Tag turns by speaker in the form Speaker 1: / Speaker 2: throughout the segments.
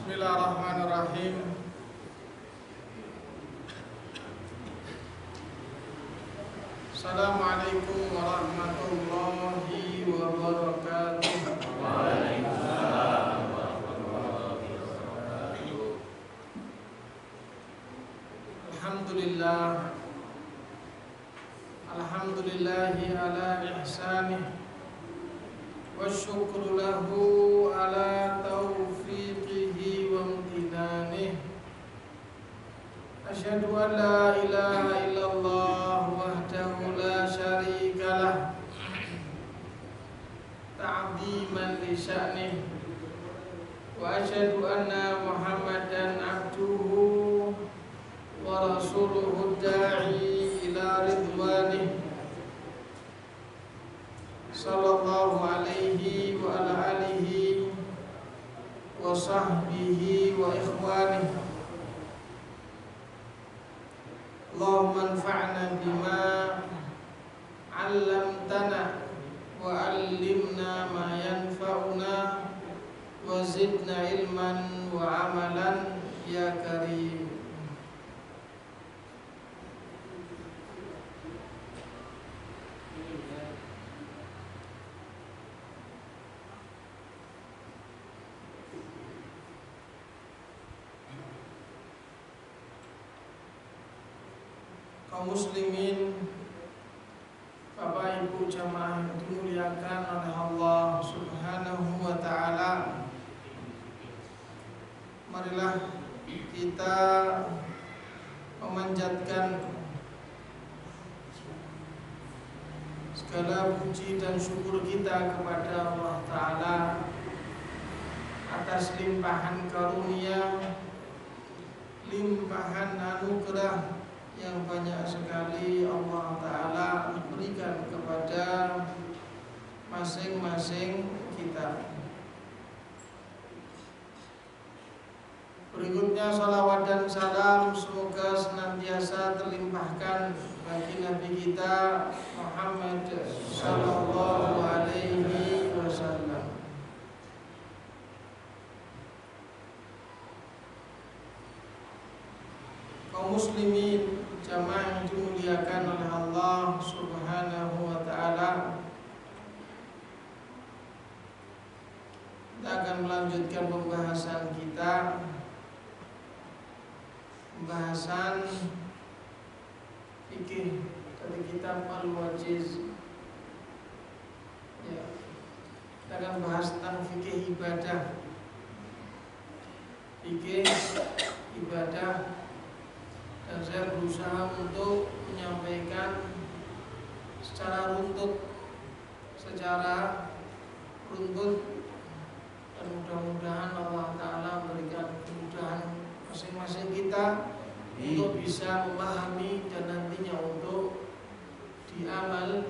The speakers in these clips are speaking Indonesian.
Speaker 1: Bismillahirrahmanirrahim. Assalamualaikum warahmatullahi wabarakatuh.
Speaker 2: Waalaikumsalam warahmatullahi wabarakatuh.
Speaker 1: Alhamdulillahi ala ihsanih wa syukru lahu ala taufiqihi wa amtinanih. Asyhadu an la ilaha illallah wahdahu la syarika lah ta'ziman li sya'nih, wa asyhadu anna Muhammadan abduhu wa rasuluhu da'i ila ridwanih sallallahu alaihi wa ala alihi wa sahbihi wa ikhwanih. Allahumma anfa'na bima 'allamtana wa 'allimna ma yanfa'una wa zidna ilman wa amalan ya karim. Kaum muslimin, Bapak Ibu jamaah yang dimuliakan oleh Allah Subhanahu wa taala, marilah kita memanjatkan segala puji dan syukur kita kepada Allah taala atas limpahan karunia, limpahan anugerah yang banyak sekali Allah Ta'ala berikan kepada masing-masing kita. Berikutnya salawat dan salam semoga senantiasa terlimpahkan bagi Nabi kita Muhammad sallallahu alaihi wasallam. Kaum muslimin, jamaah yang dimuliakan oleh Allah Subhanahu wa taala, kita akan melanjutkan pembahasan kita, pembahasan fikih dari kitab Al-Wajiz. Ya, kita akan bahas tentang fikih ibadah. Fikih ibadah. Dan saya berusaha untuk menyampaikan secara runtut dan mudah-mudahan Allah Ta'ala memberikan kemudahan masing-masing kita untuk bisa memahami dan nantinya untuk diamalkan.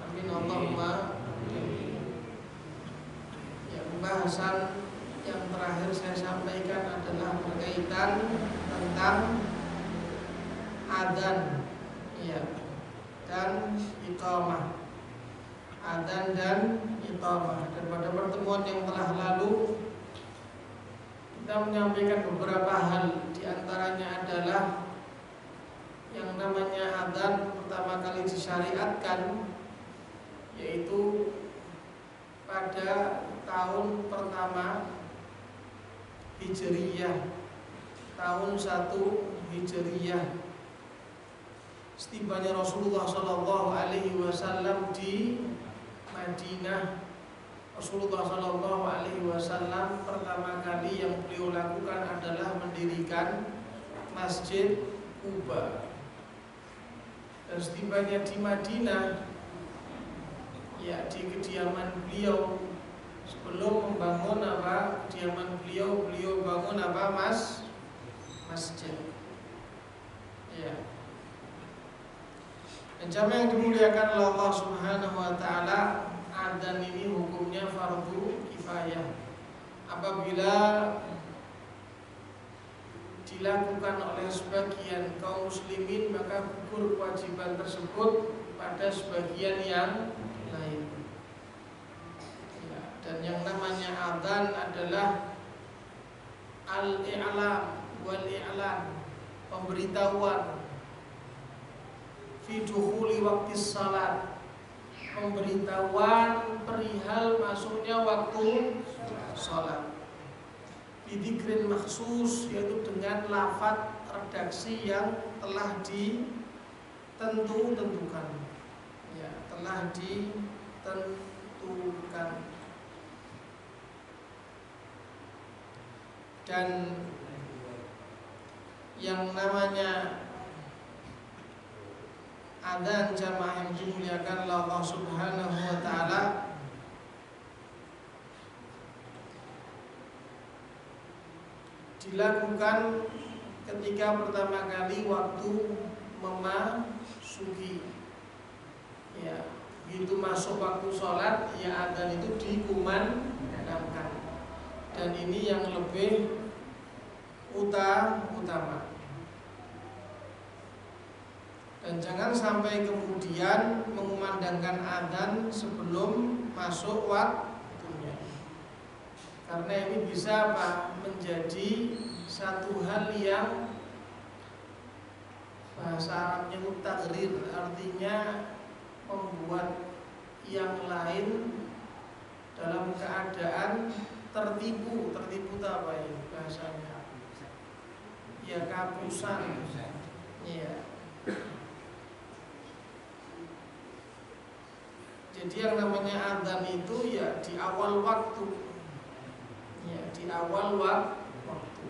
Speaker 1: Amin Allahumma. Ya, pembahasan yang terakhir saya sampaikan adalah berkaitan tentang adzan, ya, dan iqamah. Adzan dan iqamah. Dan pada pertemuan yang telah lalu kita menyampaikan beberapa hal. Di antaranya adalah yang namanya adzan pertama kali disyariatkan yaitu pada tahun pertama Hijriyah, tahun 1 Hijriyah. Setibanya Rasulullah Sallallahu Alaihi Wasallam di Madinah, Rasulullah Sallallahu Alaihi Wasallam pertama kali yang beliau lakukan adalah mendirikan Masjid Quba. Dan setibanya di Madinah, ya, di kediaman beliau, sebelum membangun kediaman beliau bangun masjid. Ya. Dan jamaah yang dimuliakan oleh Allah Subhanahu wa taala, adzan ini hukumnya fardu kifayah. Apabila dilakukan oleh sebagian kaum muslimin, maka gugur kewajiban tersebut pada sebagian yang lain. Ya, dan yang namanya adzan adalah al-i'lam wal i'lan, pemberitahuan, fi dukhuli waktu salat, pemberitahuan perihal masuknya waktu salat, bidikrin maksus, yaitu dengan lafaz redaksi yang telah ditentukan, ya, telah ditentukan. Dan yang namanya adzan jamaah yang dimuliakan Allah Subhanahu wa taala dilakukan ketika pertama kali waktu memasuki, ya, begitu masuk waktu sholat, ya adzan itu dikumandangkan. Dan ini yang lebih utama. Dan jangan sampai kemudian mengumandangkan adzan sebelum masuk waktunya, karena ini bisa menjadi satu hal yang bahasa Arabnya mutagrir, artinya membuat yang lain dalam keadaan tertipu apa ya bahasanya? Ya, kehabisan. Ya. Jadi yang namanya adzan itu ya di awal waktu. Ya, di awal waktu.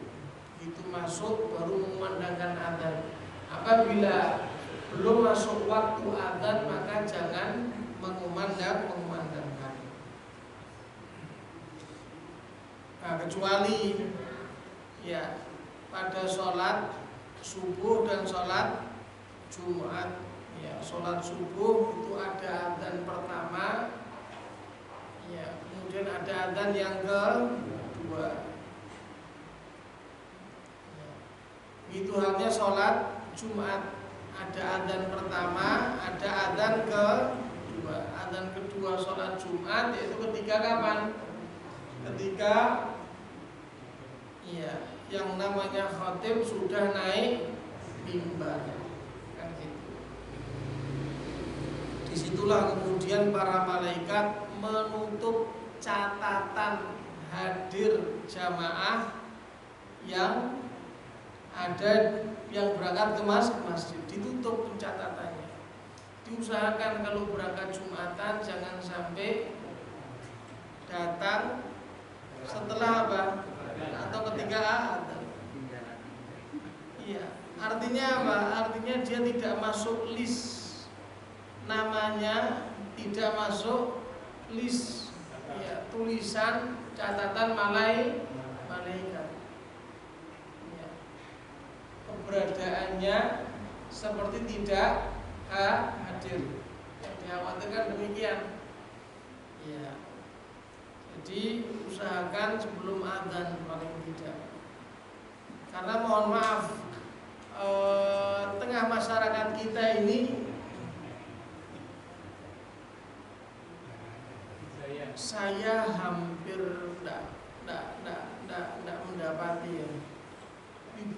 Speaker 1: Itu masuk baru mengumandangkan adzan. Apabila belum masuk waktu adzan, maka jangan mengumandangkan. Nah, kecuali ya pada sholat subuh dan sholat Jumat, ya, sholat subuh itu ada adzan pertama, ya, kemudian ada adzan yang kedua. Ya. Itu halnya sholat Jumat, ada adzan pertama, ada adzan kedua. Adzan kedua sholat Jumat yaitu ketika kapan? Ketika, ya, yang namanya khatib sudah naik mimbar, kan gitu. Disitulah kemudian para malaikat menutup catatan hadir jamaah yang ada yang berangkat ke masjid, ditutup pencatatannya. Diusahakan kalau berangkat Jumatan jangan sampai datang setelah apa? Atau ketika adzan. Iya, artinya apa? Artinya dia tidak masuk list, namanya tidak masuk list, ya, tulisan catatan malaikat. Ya. Keberadaannya seperti tidak hadir. Yang dikhawatirkan demikian. Ya. Jadi usahakan sebelum adzan paling tidak. Karena mohon maaf, tengah masyarakat kita ini saya hampir tidak mendapati ya,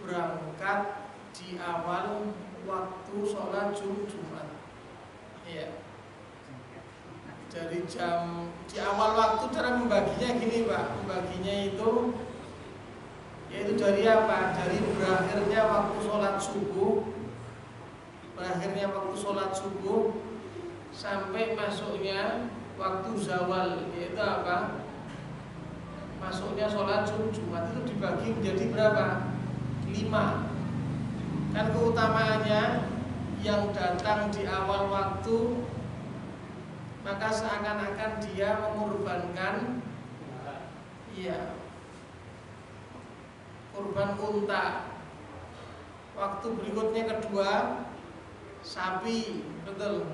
Speaker 1: berangkat di awal waktu sholat Jumat. Ya. Dari jam di awal waktu, cara membaginya gini Pak, membaginya itu yaitu dari apa? Dari berakhirnya waktu sholat subuh, sampai masuknya waktu zawal, yaitu apa? Masuknya sholat Jumat itu dibagi menjadi berapa? 5. Kan keutamaannya yang datang di awal waktu, maka seakan-akan dia mengorbankan, iya, kurban unta. Waktu berikutnya kedua sapi, betul.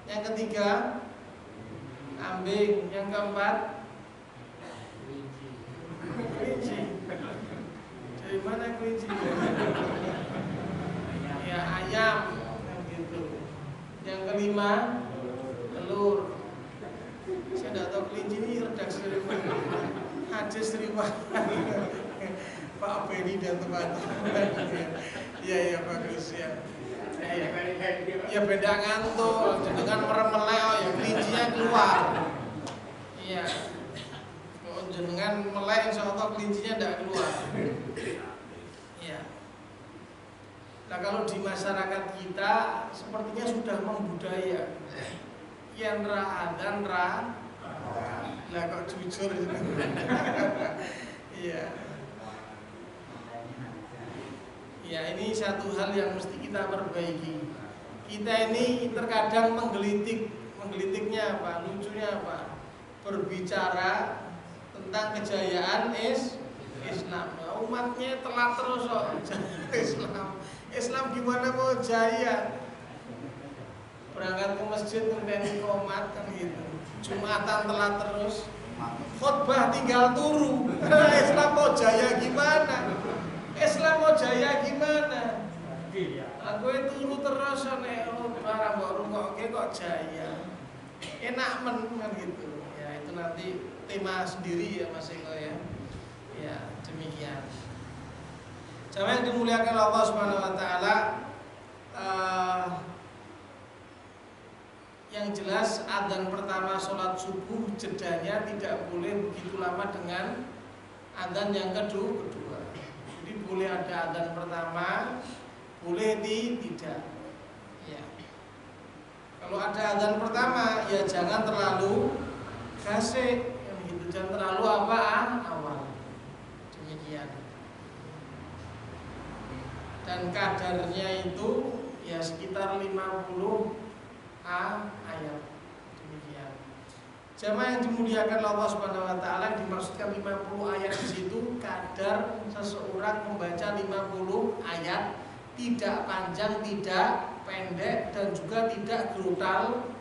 Speaker 1: Yang ketiga kambing, yang keempat kelinci. Dari mana kelinci? Ya, ayam, gitu. Yang kelima telur. Saya tidak tahu kelinci ini redaksi dari mana. Hadis riwayat. Pak Beni dan teman-teman. Iya bagus ya. Ya beda ngantuk, dengan meremelek ya kelincinya keluar. Iya. Kalau jenengan melek insyaallah kelincinya tidak keluar. Iya. Nah kalau di masyarakat kita sepertinya sudah membudaya. Yang adzan lah kok jujur. Iya. Ya ini satu hal yang mesti kita perbaiki. Kita ini terkadang menggelitiknya apa? Lucunya apa? Berbicara tentang kejayaan Islam. Nah, umatnya telat terus kok. Islam gimana mau jaya? Berangkat ke masjid ngenteni qomat kan gitu. Jumatan telat terus. Khotbah tinggal turu. Islam mau jaya gimana? Islam mau jaya gimana? Aku itu turu terus nek barang mbok rungokke kok jaya. Enak men kan gitu. Ya itu nanti tema sendiri ya Mas Eko ya. Ya, demikian. Jamaah yang dimuliakan Allah Subhanahu wa taala, yang jelas adzan pertama sholat subuh jedanya tidak boleh begitu lama dengan adzan yang kedua. Jadi boleh ada adzan pertama, boleh tidak. Ya. Kalau ada adzan pertama, ya jangan terlalu kasih, gitu. Jangan terlalu awal. Demikian. Dan kadarnya itu ya sekitar 50 ayat. Demikian. Jamaah yang dimuliakan Allah Subhanahu wa taala, dimaksudkan 50 ayat di situ kadar seseorang membaca 50 ayat, tidak panjang, tidak pendek dan juga tidak brutal.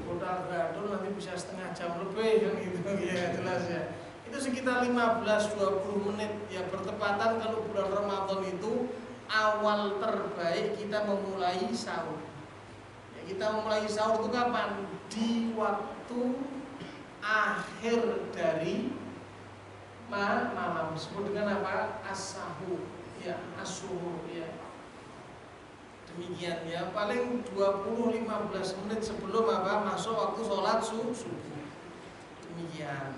Speaker 1: Brutal nanti bisa setengah jam lebih kan gitu ya, jelas ya. Itu sekitar 15-20 menit ya, bertepatan kalau bulan Ramadan itu awal terbaik kita memulai sahur. Kita memulai sahur itu kapan? Di waktu akhir dari malam, disebut dengan apa? As-sahur, ya, as-suhur, ya. Demikian ya, paling 20-15 menit sebelum apa? Masuk waktu sholat subuh. Demikian.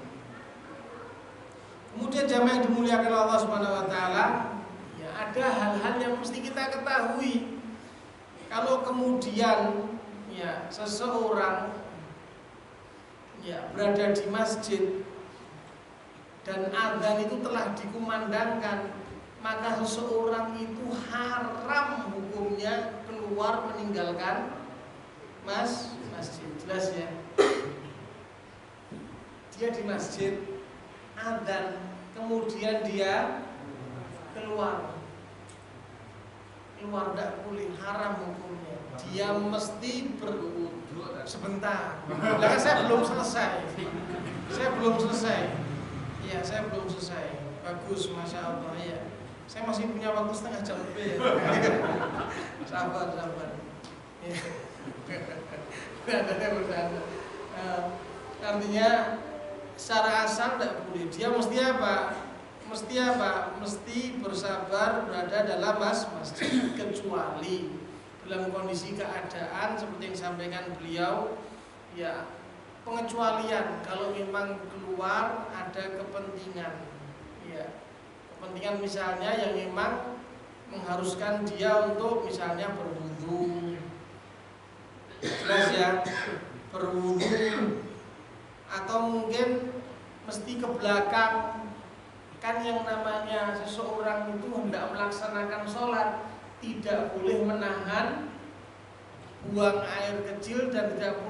Speaker 1: Kemudian jamaah yang dimuliakan Allah Subhanahu wa taala, ya ada hal-hal yang mesti kita ketahui. Kalau kemudian ya seseorang ya berada di masjid dan adzan itu telah dikumandangkan, maka seseorang itu haram hukumnya keluar meninggalkan masjid. Jelas ya. Dia di masjid adzan, kemudian dia keluar tidak boleh, haram hukumnya. Dia mesti berwudu sebentar. Lah saya belum selesai. Ya, saya belum selesai. Bagus, masya Allah ya. Saya masih punya waktu setengah jam lebih ya. Sabar. Artinya secara asal tidak boleh. Dia mesti apa? Mesti bersabar berada dalam masjid, kecuali dalam kondisi keadaan seperti yang disampaikan beliau, ya pengecualian kalau memang keluar ada kepentingan, ya kepentingan misalnya yang memang mengharuskan dia untuk misalnya berwudu, jelas ya, berwudu, atau mungkin mesti ke belakang. Kan yang namanya seseorang itu hendak melaksanakan sholat tidak boleh menahan buang air kecil dan tidak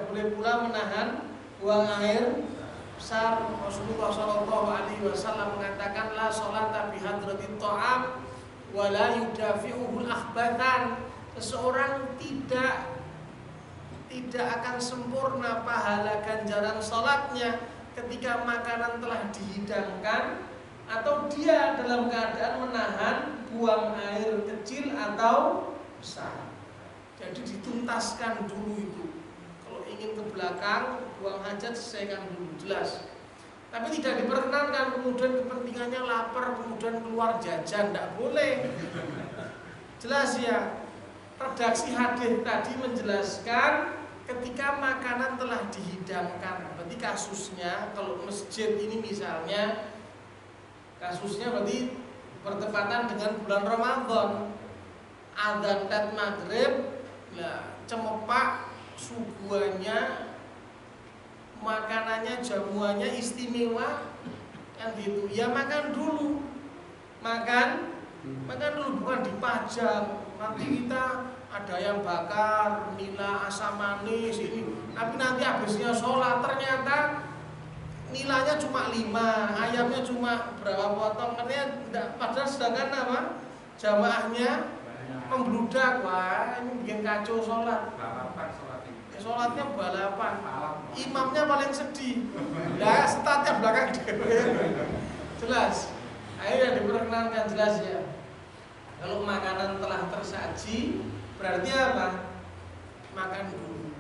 Speaker 1: boleh pula menahan buang air besar. Rasulullah SAW mengatakan la sholata bi hadratit ta'am wa la yudafi'uhul akhbatan. Seseorang tidak akan sempurna pahala ganjaran sholatnya ketika makanan telah dihidangkan atau dia dalam keadaan menahan buang air kecil atau besar. Jadi dituntaskan dulu itu. Kalau ingin ke belakang buang hajat selesaikan dulu, jelas. Tapi tidak diperkenankan kemudian kepentingannya lapar kemudian keluar jajan, tidak boleh. Jelas ya. Redaksi hadis tadi menjelaskan ketika makanan telah dihidangkan. Berarti kasusnya kalau masjid ini misalnya kasusnya berarti bertepatan dengan bulan Ramadan. Adzan tat maghrib, lah cemepak suguhannya, makanannya, jamuannya istimewa kan gitu. Ya makan dulu. Makan dulu, bukan dipajang. Nanti kita ada yang bakar, nila, asam manis ini. Tapi nanti habisnya sholat ternyata nilainya cuma 5, ayamnya cuma berapa potong. Artinya enggak, padahal sedangkan apa? Jamaahnya membludak. Wah, ini bikin kacau sholat. Sholatnya balapan. Imamnya paling sedih. Lah, statnya belakang dewe. Jelas. Ayo yang diperkenankan jelas ya. Kalau makanan telah tersaji, berarti apa? Makan dulu.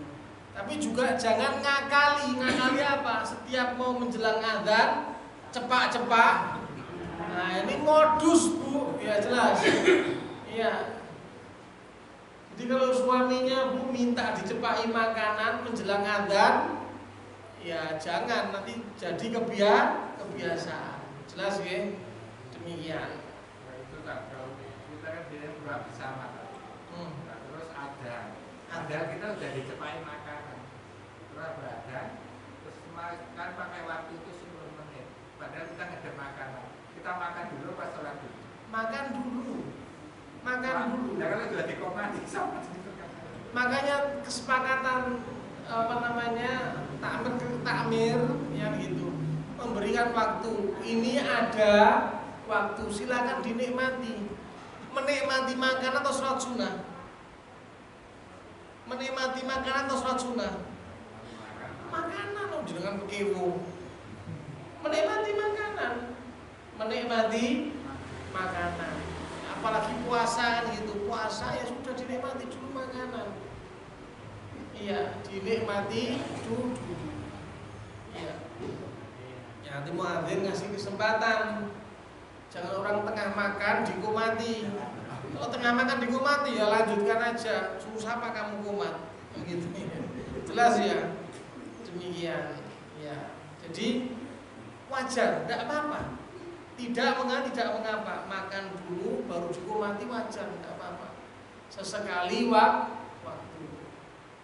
Speaker 1: Tapi juga jangan ngakali. Ngakali apa? Setiap mau menjelang adzan, cepak-cepak. Nah, ini modus, Bu. Ya jelas. Iya. Jadi kalau suaminya Bu minta dicepaki makanan menjelang adzan, ya jangan, nanti jadi kebiasaan. Jelas ya? Demikian.
Speaker 2: Nah, itu tak kalau kita kan biasanya buka bersama. Nah, terus ada kita udah dicepaki makanan. Terus ada terus kan pakai waktu itu 10 menit. Padahal kita nggak ada makanan. Kita makan dulu pas sholat dulu.
Speaker 1: Makan dulu.
Speaker 2: Nah, kalau sudah dikomandi sama itu kan.
Speaker 1: Makanya kesepakatan takmir yang itu memberikan waktu. Ini ada waktu, silakan dinikmati. Menikmati makanan atau sholat sunnah? Menikmati makanan atau sholat sunnah? Makanan loh, jangan pekewo. Menikmati makanan. Menikmati makanan. Apalagi puasa kan gitu. Puasa ya sudah dinikmati dulu makanan. Iya, dinikmati dulu. Iya. Ya nanti muadzin ngasih kesempatan. Jangan orang tengah makan dikumati. Kalau tengah makan dikumati ya lanjutkan aja. Susah apa kamu kumat? Begitu. Jelas ya. Demikian. Ya. Jadi wajar, tidak apa-apa. Tidak mengapa. Makan dulu baru dikumati wajar, tidak apa-apa. Sesekali waktu.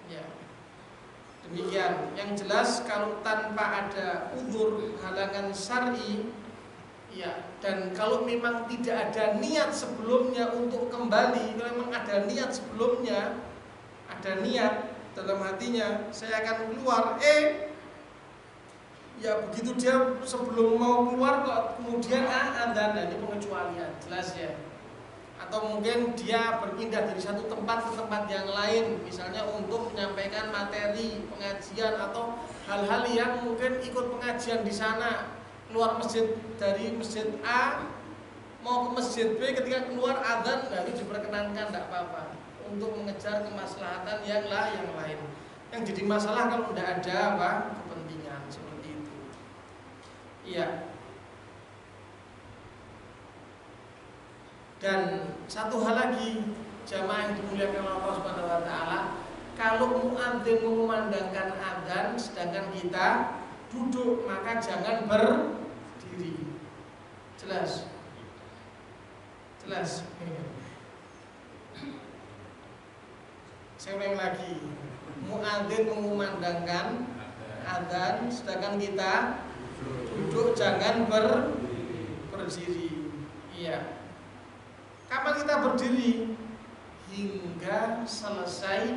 Speaker 1: Ya. Demikian. Yang jelas kalau tanpa ada uzur halangan syar'i, ya, dan kalau memang tidak ada niat sebelumnya untuk kembali, kalau memang ada niat sebelumnya, ada niat dalam hatinya, saya akan keluar, ya begitu dia sebelum mau keluar kok kemudian adzan, ini pengecualian, jelas ya. Atau mungkin dia berpindah dari satu tempat ke tempat yang lain, misalnya untuk menyampaikan materi pengajian atau hal-hal yang mungkin ikut pengajian di sana. Keluar masjid dari masjid A mau ke masjid B, ketika keluar adzan, nah itu diperkenankan, tidak apa-apa, untuk mengejar kemaslahatan yang lain. Yang jadi masalah kalau tidak ada kepentingan seperti itu. Iya. Dan satu hal lagi, jamaah yang dimuliakan Allah Subhanahu wa taala, kalau muadzin mengumandangkan adzan sedangkan kita duduk, maka jangan berdiri. Jelas? Saya ulang lagi. Muadzin mengumandangkan adzan sedangkan kita duduk, jangan berdiri. Iya. Kapan kita berdiri? Hingga selesai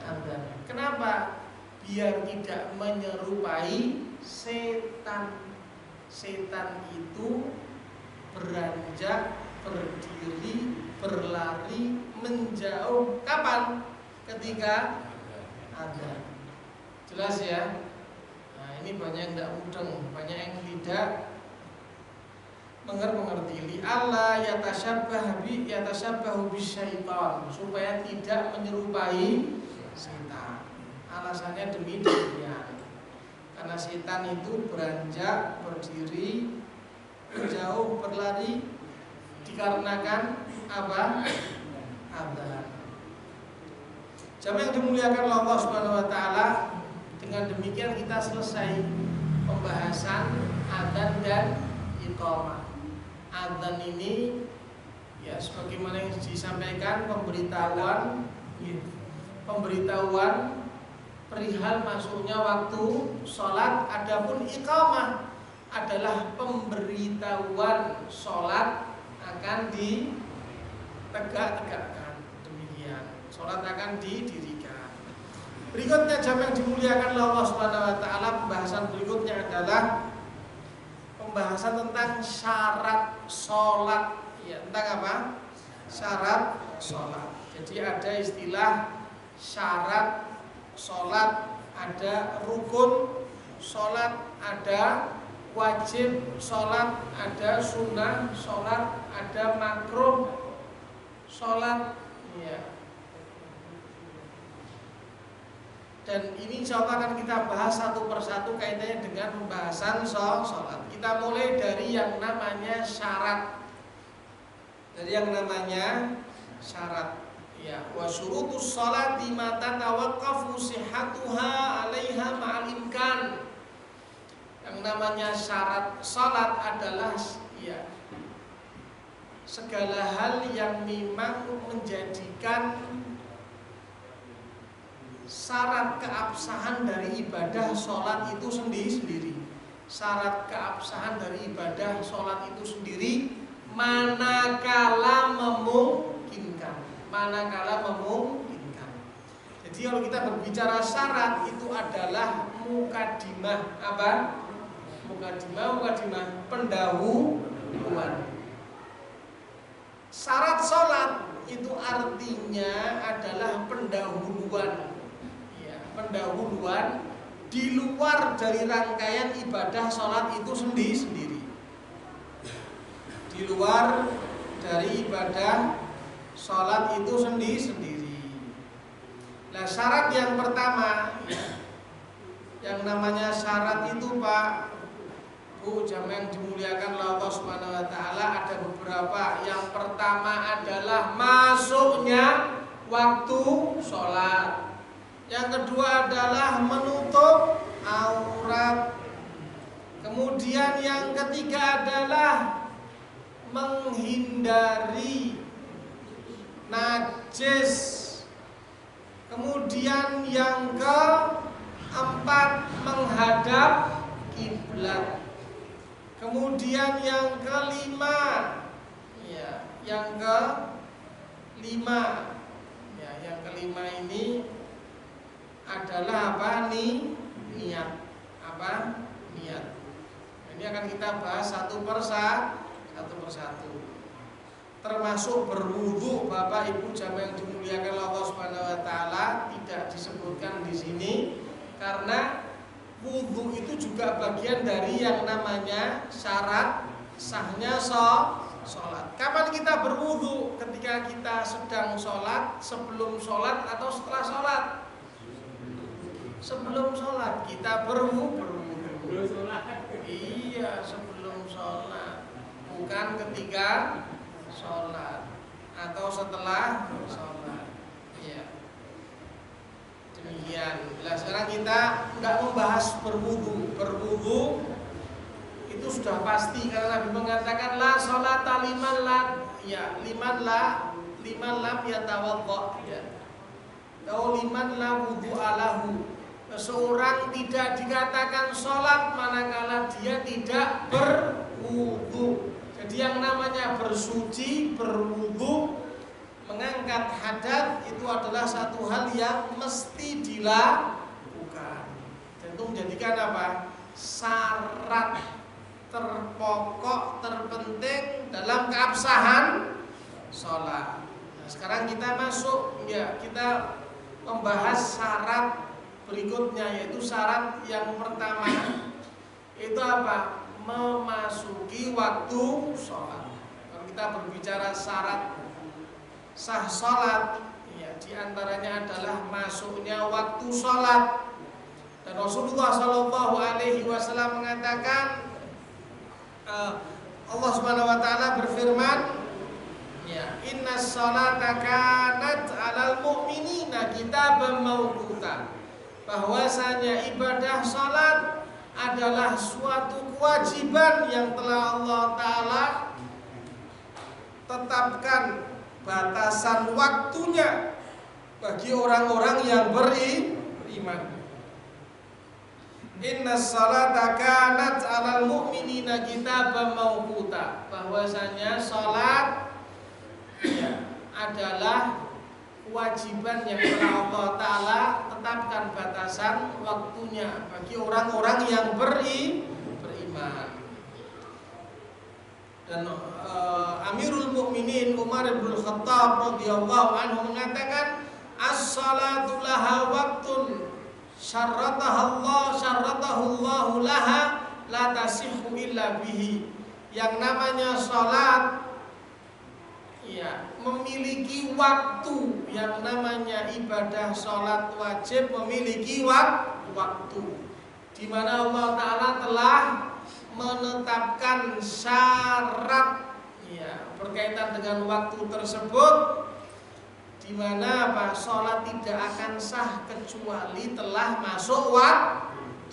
Speaker 1: adzan. Kenapa? Biar tidak menyerupai setan. Setan itu beranjak, berdiri, berlari, menjauh. Kapan? Ketika adzan. Jelas ya? Nah, ini banyak yang tidak mudeng, banyak yang tidak mengerti. Li Allah yatashabbahu bisyaitan, supaya tidak menyerupai setan. Alasannya demikian. Karena setan itu beranjak, berdiri, menjauh, berlari dikarenakan apa? Adzan. Jamaah yang dimuliakan Allah Subhanahu wa taala, dengan demikian kita selesai pembahasan adzan dan iqamah. Adzan ini ya sebagaimana yang disampaikan pemberitahuan perihal masuknya waktu sholat. Adapun iqamah adalah pemberitahuan sholat akan ditegakkan. Demikian, sholat akan didirikan. Berikutnya jamaah yang dimuliakan Allah Subhanahu wa taala, pembahasan berikutnya adalah pembahasan tentang syarat sholat. Ya, tentang apa? Syarat sholat. Jadi ada istilah syarat sholat, ada rukun sholat, ada wajib sholat, ada sunnah sholat, ada makruh sholat. Ya. Dan ini insya Allah akan kita bahas satu persatu kaitannya dengan pembahasan sholat. Kita mulai dari yang namanya syarat. Dari yang namanya syarat. Ya, wa syurutus sholati ma tatawaqqafu sihhatuha 'alaiha ma'al imkan. Yang namanya syarat salat adalah ya segala hal yang memang menjadikan syarat keabsahan dari ibadah salat itu sendiri. Syarat keabsahan dari ibadah salat itu sendiri manakala memungkinkan. Jadi kalau kita berbicara syarat itu adalah mukadimah apa? Mukadimah pendahuluan. Syarat sholat itu artinya adalah pendahuluan. Ya, pendahuluan di luar dari rangkaian ibadah sholat itu sendiri. Di luar dari ibadah sholat itu sendiri. Nah, syarat yang pertama ya, yang namanya syarat itu Pak Bu jamaah yang dimuliakan Allah Subhanahu wa taala, ada beberapa. Yang pertama adalah masuknya waktu sholat. Yang kedua adalah menutup aurat. Kemudian yang ketiga adalah menghindari najis. Kemudian yang keempat menghadap kiblat. Kemudian yang kelima ya, yang kelima ini adalah apa? Niat. Apa? Niat. Ini akan kita bahas satu persatu. Termasuk berwudu, Bapak Ibu jamaah yang dimuliakan Allah Subhanahu wa taala, tidak disebutkan di sini karena wudu itu juga bagian dari yang namanya syarat sahnya sholat. Kapan kita berwudu? Ketika kita sedang sholat, sebelum sholat atau setelah sholat? Sebelum sholat kita berwudu. Iya, sebelum sholat, bukan ketika sholat atau setelah sholat. Iya. Demikian. Nah, sekarang kita nggak membahas berwudu. Berwudu itu sudah pasti karena Nabi mengatakan la sholata liman lam yatawadda. Ya. Atau liman la wudu alahu. Seorang tidak dikatakan sholat manakala dia tidak berwudu. Jadi yang namanya bersuci, berwudu, mengangkat hadat itu adalah satu hal yang mesti dilakukan. Dan itu menjadikan apa? Syarat terpokok, terpenting dalam keabsahan sholat. Nah, sekarang kita masuk, ya kita membahas syarat berikutnya, yaitu syarat yang pertama itu apa? Memasuki waktu sholat. Kalau kita berbicara syarat sah sholat, ya diantaranya adalah masuknya waktu sholat. Dan Rasulullah Shallallahu Alaihi Wasallam mengatakan, Allah Subhanahu Wa Taala berfirman, ya, Inna sholata kanat alal mu'minina kitaban mawquta, bahwasanya ibadah salat adalah suatu kewajiban yang telah Allah Ta'ala tetapkan batasan waktunya bagi orang-orang yang beriman. Inna salata kanat alal mu'minina kitaban mawquta, bahwasanya salat ya, adalah kewajiban yang telah Allah Ta'ala tetapkan batasan waktunya bagi orang-orang yang beriman. Dan Amirul Mukminin Umar bin Khattab radhiyallahu anhu mengatakan, as-salatu laha waqtun syarratahu Allah laha la tasihhu illa bihi. Yang namanya salat ya, memiliki waktu. Yang namanya ibadah salat wajib memiliki waktu, di mana Allah Ta'ala telah menetapkan syarat ya, berkaitan dengan waktu tersebut, di mana salat tidak akan sah kecuali telah masuk waktunya.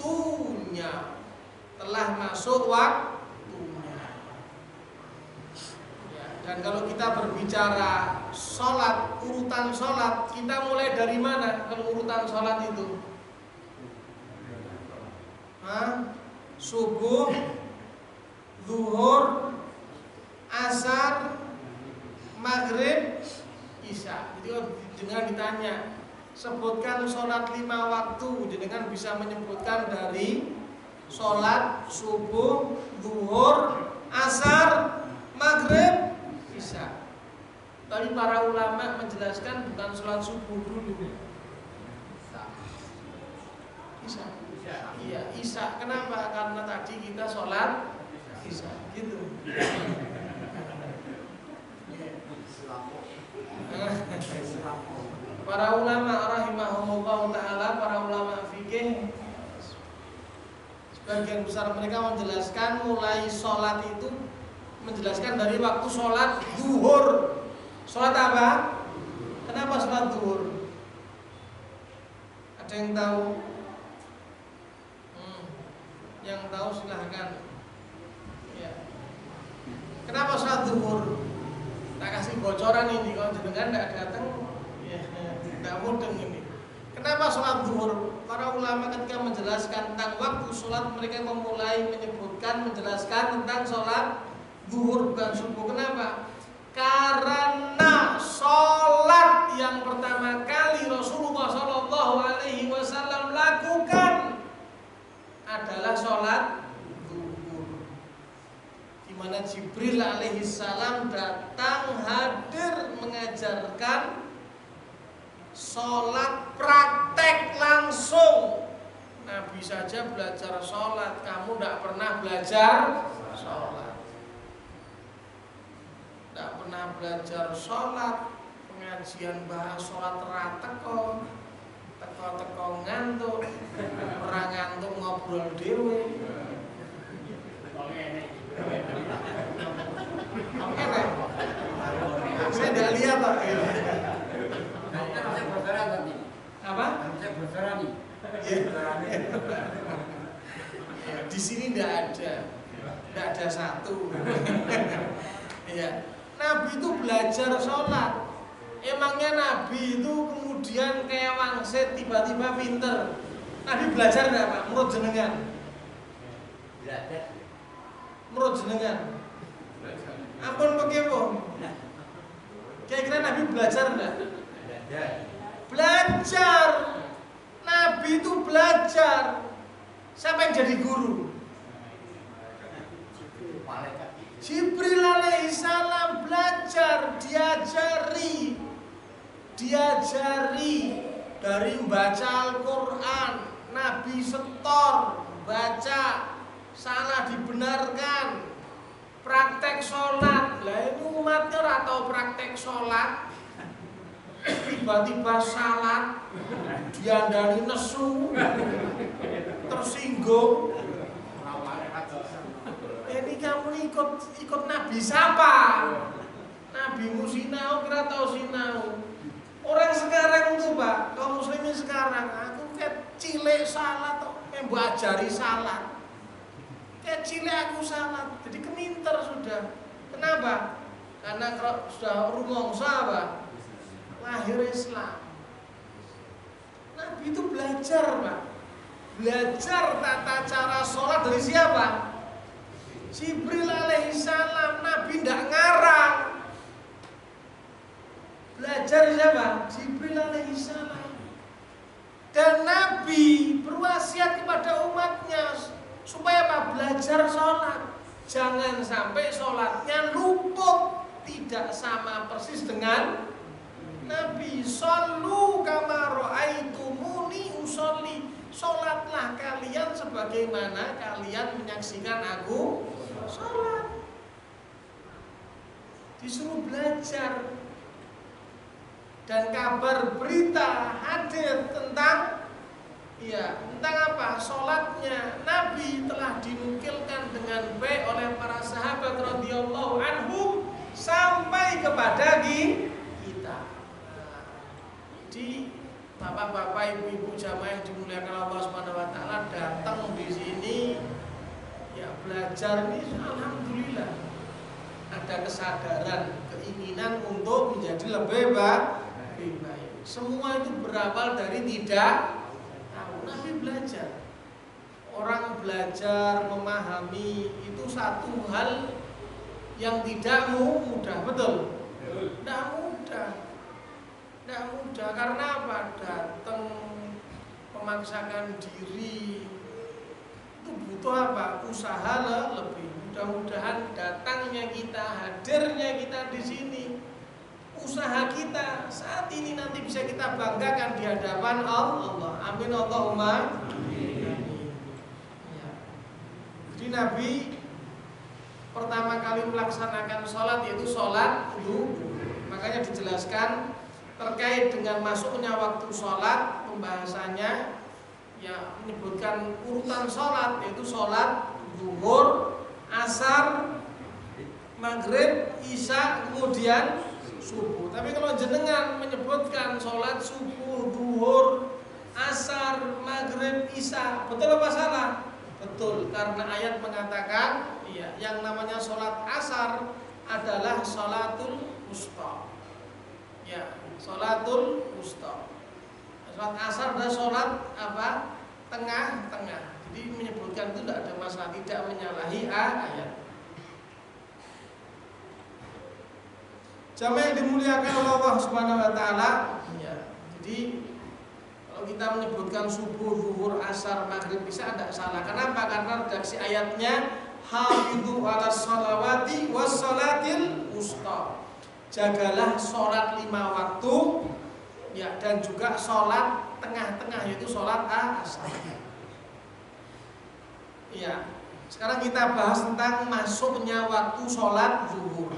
Speaker 1: Telah masuk waktunya. Dan kalau kita berbicara sholat, urutan sholat, kita mulai dari mana kalau urutan sholat itu? Subuh, zuhur, asar, maghrib, isya. Jadi dengan ditanya, sebutkan sholat 5 waktu, dengan bisa menyebutkan dari sholat subuh, zuhur, asar, maghrib, isya. Tapi para ulama menjelaskan bukan sholat subuh dulu. Isya. Iya, isya. Kenapa? Karena tadi kita sholat isya. Gitu. Para ulama rahimahumullah ta'ala, para ulama fikih, sebagian besar mereka menjelaskan mulai sholat itu, menjelaskan dari waktu sholat zuhur. Sholat apa? Kenapa sholat zuhur? Ada yang tahu? Yang tahu silahkan ya. Kenapa sholat zuhur? Tak kasih bocoran ini, kalau jenengan tidak datang ya, tidak mudeng ini. Kenapa sholat zuhur? Para ulama ketika menjelaskan tentang waktu sholat, mereka memulai menyebutkan, menjelaskan tentang sholat zuhur bukan subuh. Kenapa? Karena sholat yang pertama kali Rasulullah SAW lakukan adalah sholat zuhur, di mana Jibril alaihissalam datang hadir mengajarkan sholat praktek langsung. Nabi saja belajar sholat, kamu tidak pernah belajar sholat, tidak pernah belajar sholat. Pengajian bahas sholat teko ngantuk, orang ngantuk ngobrol dewe. Oke, saya tidak lihat Pak. Apa? Di sini tidak ada satu. Ya, Nabi itu belajar sholat. Emangnya Nabi itu kemudian kayak wangsit tiba-tiba pinter? Nabi belajar enggak Pak? Menurut jenengan? Belajar. Menurut jenengan? Ampun pekepung. Kira-kira Nabi belajar enggak? Belajar. Nabi itu belajar. Siapa yang jadi guru? Jibril alaihissalam belajar, diajari dari membaca Al-Quran. Nabi setor, baca, salah dibenarkan. Praktek sholat, lah ini umatnya atau praktek sholat, tiba-tiba salat, diandani nesu, tersinggung. Ini kamu ikut Nabi siapa? Nabi sinau, kira tahu sinau. Orang sekarang itu Pak, kaum muslimin sekarang, aku kecil salat, mbak ajari salat. Kecil aku salat, jadi keminter sudah. Kenapa? Karena kalau sudah rumongsa apa? Lahir Islam. Nabi itu belajar Pak. Belajar tata cara sholat dari siapa? Jibril alaihissalam. Nabi tidak ngarang. Belajar siapa? Jibril alaihissalam. Dan Nabi berwasiat kepada umatnya supaya apa? Belajar sholat. Jangan sampai sholatnya luput. Tidak sama persis dengan Nabi. Shollu kama ra'aitumuni usolli. Sholatlah kalian sebagaimana kalian menyaksikan aku sholat. Disuruh belajar. Dan kabar berita hadir tentang apa? Sholatnya Nabi telah dinukilkan dengan baik oleh para sahabat radhiyallahu anhum sampai kepada kita. Jadi bapak-bapak, ibu-ibu jamaah yang dimuliakan Allah Subhanahu wa taala datang di sini ya belajar ini alhamdulillah. Ada kesadaran, keinginan untuk menjadi lebih baik. Semua itu berawal dari tidak tahu. Nabi belajar. Orang belajar memahami itu satu hal yang tidak mudah, betul? Tidak mudah. Tidak mudah karena apa? Datang memaksakan diri itu butuh apa? Usaha lebih. Mudah-mudahan datangnya kita, hadirnya kita di sini, usaha kita saat ini nanti bisa kita banggakan di hadapan Allah. Amin Allahumma amin. Ya. Jadi Nabi pertama kali melaksanakan sholat yaitu sholat zuhur. Makanya dijelaskan terkait dengan masuknya waktu sholat, pembahasannya ya menyebutkan urutan sholat yaitu sholat zuhur, asar, maghrib, isya, kemudian subuh. Tapi kalau jenengan menyebutkan sholat subuh, duhur, asar, maghrib, isya, betul apa salah? Betul, karena ayat mengatakan yang namanya sholat asar adalah sholatul wusta. Ya, sholatul wusta. Sholat asar adalah sholat apa? Tengah-tengah. Jadi menyebutkan itu tidak ada masalah, tidak menyalahi ayat. Jamaah yang dimuliakan Allah Subhanahu wa taala, ya. Jadi kalau kita menyebutkan subuh, zuhur, asar, maghrib bisa tidak salah. Kenapa? Karena redaksi ayatnya hafidhu 'alas shalawati was shalatil wusta. Jagalah sholat 5 waktu ya dan juga sholat tengah-tengah yaitu sholat asar. Ya. Sekarang kita bahas tentang masuknya waktu sholat zuhur.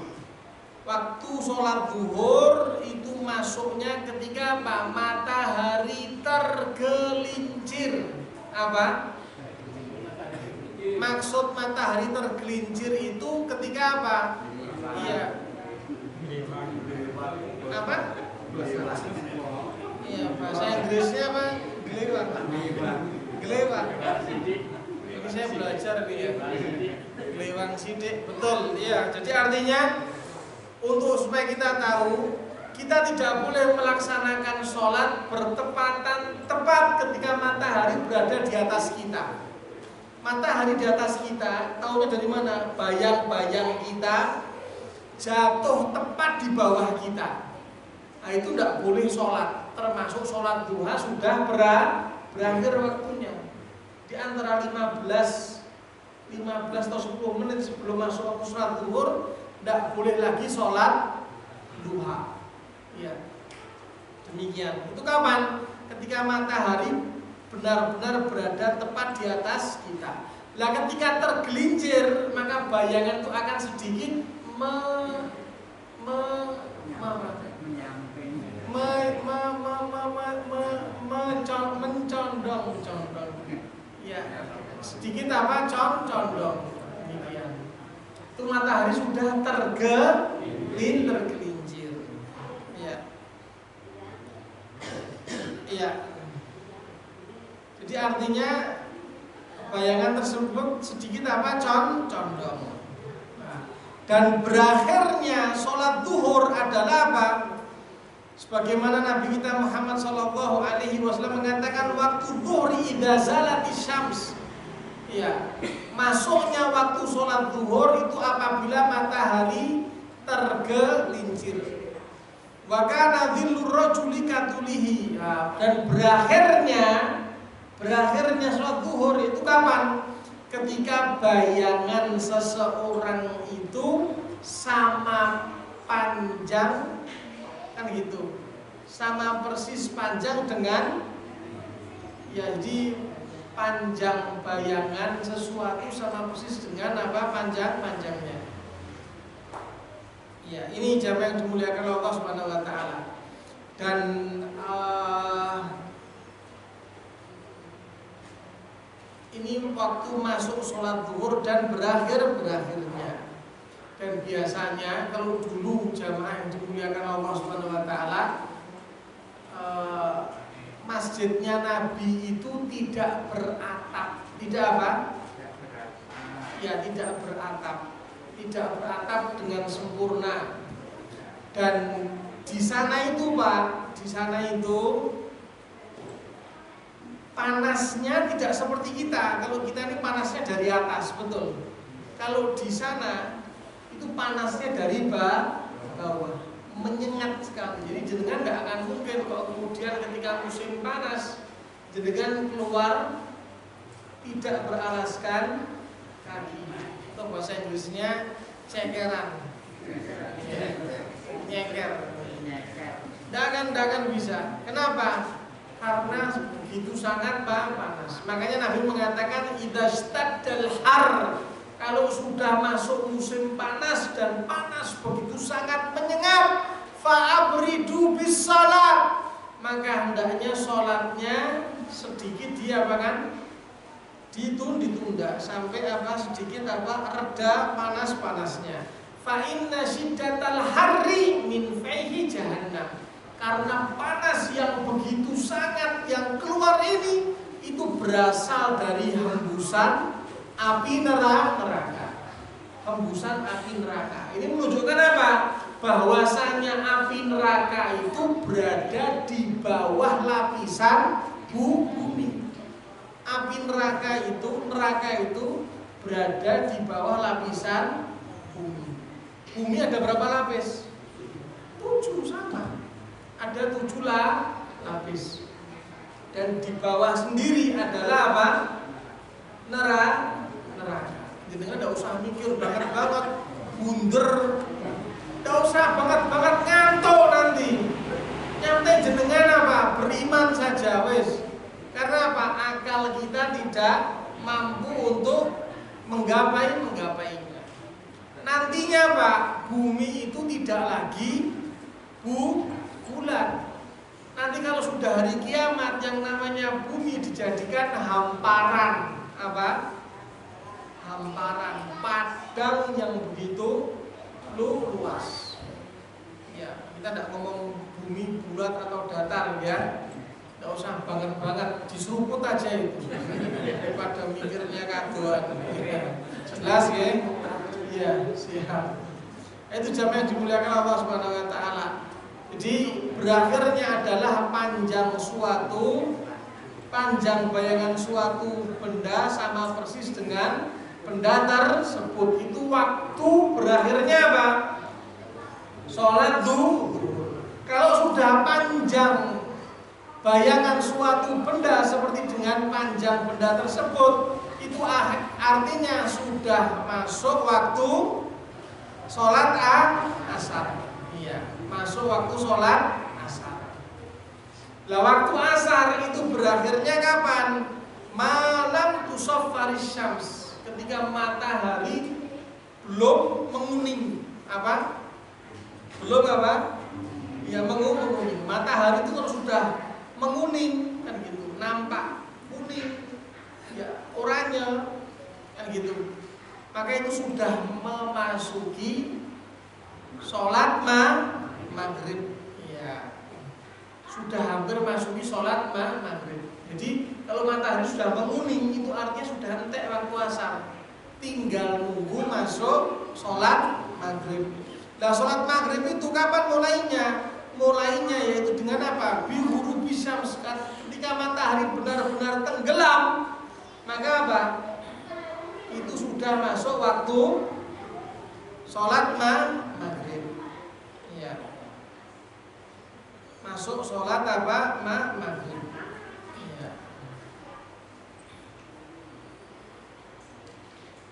Speaker 1: Waktu sholat zuhur itu masuknya ketika apa? Matahari tergelincir. Apa? Maksud matahari tergelincir itu ketika apa? Iya. Apa? Iya, bahasa Inggrisnya apa? Gelewang. Gelewang. Ini saya belajar nih ya. Gelewang sidik, betul. Iya, jadi artinya untuk supaya kita tahu, kita tidak boleh melaksanakan sholat bertepatan tepat ketika matahari berada di atas kita. Matahari di atas kita, tahunya dari mana? Bayang-bayang kita jatuh tepat di bawah kita. Nah itu tidak boleh sholat. Termasuk sholat duha sudah berakhir waktunya. Di antara 15 atau 10 menit sebelum masuk waktu sholat zuhur, tidak boleh lagi sholat duha. Ya, demikian. Itu kapan? Ketika matahari benar-benar berada tepat di atas kita. Nah, ketika tergelincir, maka bayangan itu akan sedikit mencondong. Ya, sedikit apa? Condong. Demikian. Itu matahari sudah tergelincir. Ya. Iya. Jadi artinya bayangan tersebut sedikit apa? Condong. Nah, dan berakhirnya sholat duhur adalah apa? Sebagaimana Nabi kita Muhammad SAW mengatakan waktu duhri idza zalatis syams. Ya, masuknya waktu sholat duhur itu apabila matahari tergelincir. Wa kana dhillur rajuli katulihi. Dan berakhirnya sholat duhur itu kapan? Ketika bayangan seseorang itu sama panjang, kan gitu, sama persis panjang dengan, ya, jadi panjang bayangan sesuatu sama persis dengan apa? Panjangnya. Ya, ini jamaah yang dimuliakan Allah Subhanahu wa taala. Dan ini waktu masuk sholat zuhur dan berakhirnya. Dan biasanya kalau dulu jamaah yang dimuliakan Allah Subhanahu wa taala, masjidnya Nabi itu tidak beratap, tidak apa? Ya, tidak beratap dengan sempurna. Dan di sana itu Pak, di sana itu panasnya tidak seperti kita. Kalau kita ini panasnya dari atas, betul. Kalau di sana itu panasnya dari bawah, menyengat sekali. Jadi jenengan nggak akan mungkin kalau kemudian ketika musim panas jenengan keluar tidak beralaskan kaki. Atau bahasa Inggrisnya cekeran, nyeker. Tidak akan bisa. Kenapa? Karena begitu sangat panas. Makanya Nabi mengatakan idzastaddal har, kalau sudah masuk musim panas dan panas begitu sangat menyengat, fa'abridu bis salat, maka hendaknya sholatnya sedikit ditunda sampai sedikit reda panas-panasnya. Fa inna syiddatal harri min faihi jahannam, karena panas yang begitu sangat yang keluar ini itu berasal dari hembusan api neraka. Hembusan api neraka. Ini menunjukkan apa? Bahwasanya api neraka itu berada di bawah lapisan bumi. Api neraka itu berada di bawah lapisan bumi. Bumi ada berapa lapis? 7 sama. Ada 7 lapis. Dan di bawah sendiri adalah apa? Neraka. Jadi nggak usah mikir banget bunder, nggak usah banget ngantuk nanti. Yang penting jenengan apa? Beriman saja wes. Karena apa? Akal kita tidak mampu untuk menggapainya. Nantinya Pak, bumi itu tidak lagi bulan. Nanti kalau sudah hari kiamat, yang namanya bumi dijadikan hamparan apa? Hamparan padang yang begitu luas. Ya, kita tidak ngomong bumi bulat atau datar ya. Tidak usah banget diseruput aja itu daripada mikirnya kadoan. Jelas ya? Iya, siap. Itu jamaah yang dimuliakan Allah Subhanahu wa taala. Jadi berakhirnya adalah panjang bayangan suatu benda sama persis dengan benda tersebut. Itu waktu berakhirnya apa? Sholat zuhur. Kalau sudah panjang bayangan suatu benda seperti dengan panjang benda tersebut, itu artinya sudah masuk waktu sholat asar. Iya, masuk waktu sholat asar. Lah waktu asar itu berakhirnya kapan? Malam tusaffaris syams, ketika matahari belum menguning. Apa? Belum apa? Ya menguning. Matahari itu kalau sudah menguning kan gitu, nampak kuning. Ya, oranye kan gitu. Maka itu sudah memasuki sholat maghrib. Ya, sudah hampir masuki sholat maghrib. Jadi kalau matahari sudah menguning itu artinya sudah entek waktu asar. Tinggal nunggu masuk sholat maghrib. Nah, sholat maghrib itu kapan mulainya? Mulainya yaitu dengan apa? Bihurubi syams. Ketika matahari benar-benar tenggelam, maka apa? Itu sudah masuk waktu sholat maghrib. Iya. Masuk sholat apa? Maghrib. Iya.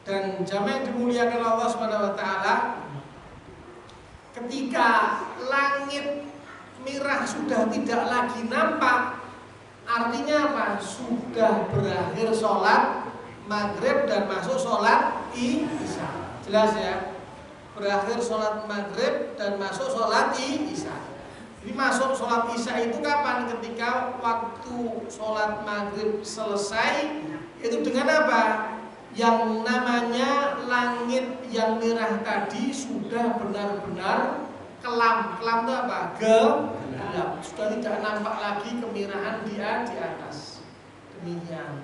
Speaker 1: Dan jamaah yang dimuliakan Allah Subhanahu wa taala, ketika langit merah sudah tidak lagi nampak, artinya apa? Sudah berakhir sholat maghrib dan masuk sholat isya. Jelas ya? Berakhir sholat maghrib dan masuk sholat isya. Jadi masuk sholat isya itu kapan? Ketika waktu sholat maghrib selesai, itu dengan apa? Yang namanya langit yang merah tadi sudah benar-benar kelam. Kelam itu apa? Gelap. Sudah tidak nampak lagi kemerahan dia di atas. Demikian.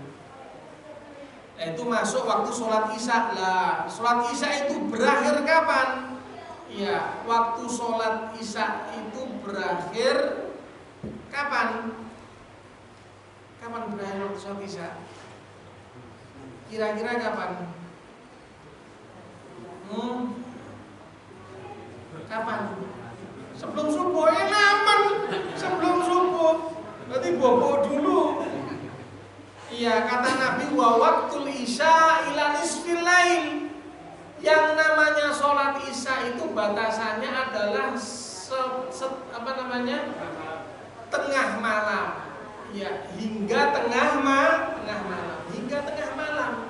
Speaker 1: Nah, itu masuk waktu sholat isya. Lah, sholat isya itu berakhir kapan? Ya, waktu sholat isya itu berakhir kapan? Kapan berakhir waktu sholat isya? Kira-kira kapan? Kapan? Sebelum subuh ya aman. Sebelum subuh. Berarti bobo dulu. Iya, kata Nabi wa waqtul isya ila nisfil lail. Yang namanya sholat isya itu batasannya adalah tengah malam. Ya, hingga tengah malam. Hingga tengah malam.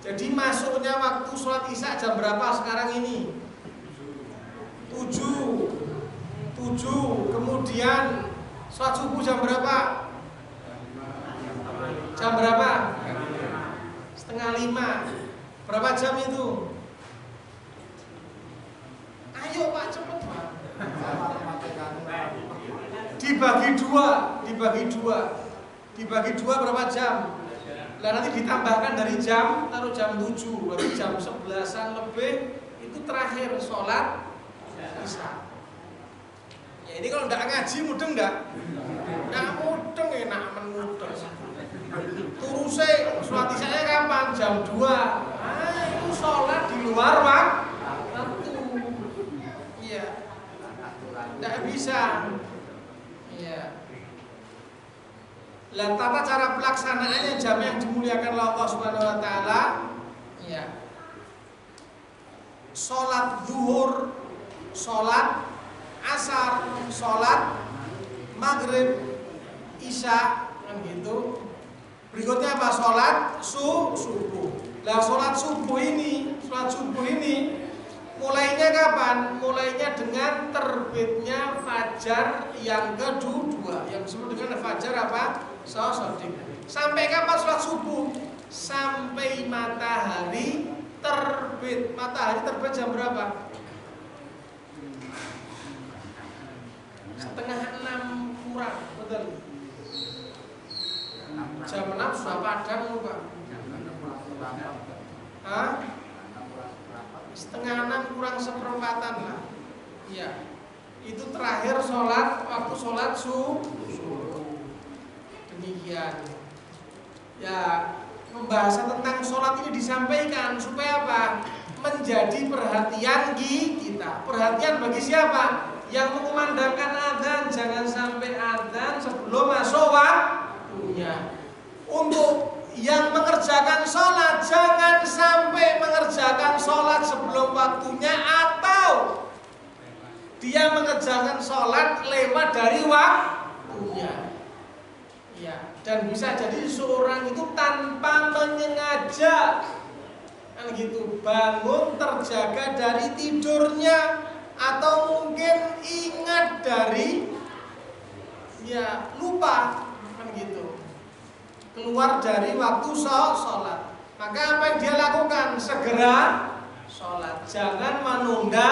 Speaker 1: Jadi masuknya waktu sholat isya jam berapa sekarang ini? 7. Kemudian sholat subuh jam berapa? Jam berapa? 4:30. Berapa jam itu? Ayo Pak, cepet Pak. Dibagi dua berapa jam? Lah nanti ditambahkan dari jam, taruh jam 7, berarti jam 11-an lebih itu terakhir sholat isya. Ya ini kalau enggak ngaji mudeng enggak? Enggak mudeng, enak menudeng. Turuse sholat isyanya kapan? Jam 2. Itu sholat di luar waktu. Iya. Enggak bisa. Iya. Lah tata cara pelaksanaannya jamaah yang dimuliakan Allah Subhanahu wa taala, ya. Sholat zuhur, sholat asar, sholat maghrib, isya, kan gitu. Berikutnya apa? Sholat subuh. Lah sholat subuh ini mulainya kapan? Mulainya dengan terbitnya fajar yang kedua, yang disebut dengan fajar apa? Shadiq. Sampai kapan sholat subuh? Sampai matahari terbit. Matahari terbit jam berapa? 5:30 kurang, betul. Jam 6 sudah padang Pak. Hah? 5:30 kurang seperempatan lah. Iya. Itu terakhir sholat, waktu sholat subuh. Demikian. Ya, pembahasan tentang sholat ini disampaikan supaya apa? Menjadi perhatian kita. Perhatian bagi siapa? Yang mengumandangkan adzan, jangan sampai adzan sebelum masuk waktunya. Untuk yang mengerjakan sholat, jangan sampai mengerjakan sholat sebelum waktunya, atau dia mengerjakan sholat lewat dari waktunya. Ya, dan bisa jadi seorang itu tanpa menyengaja, kan gitu, bangun terjaga dari tidurnya, atau mungkin ingat dari, ya lupa, kan gitu. keluar dari waktu sholat. Maka apa yang dia lakukan? Segera sholat, jangan menunda.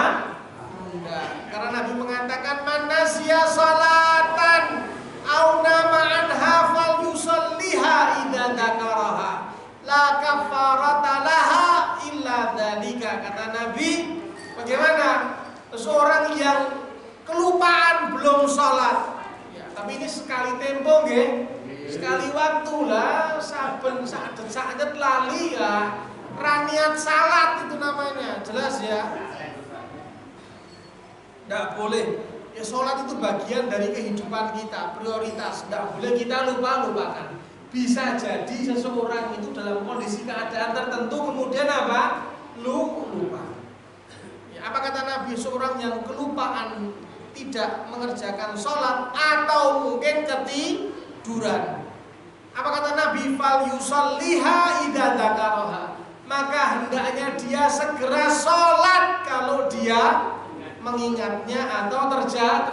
Speaker 1: Karena Nabi mengatakan man nasiya sholatan au nama anha falyusalliha idza dzakaraha la kafarata laha illa dzalika. Kata Nabi, bagaimana seseorang yang kelupaan belum sholat, ya, tapi ini sekali tempo nggih, sekali waktu lah, saben sadet lali ya, raniat salat itu namanya, jelas ya. Tidak boleh. Ya sholat itu bagian dari kehidupan kita, prioritas. Tidak boleh kita lupakan. Bisa jadi seseorang itu dalam kondisi keadaan tertentu kemudian apa? Lupa. Ya, apa kata Nabi? Seorang yang kelupaan tidak mengerjakan sholat atau mungkin ketiduran. Apa kata Nabi? Fal yusalliha idza dzakaraha. Maka hendaknya dia segera sholat kalau dia mengingatnya atau terjaga.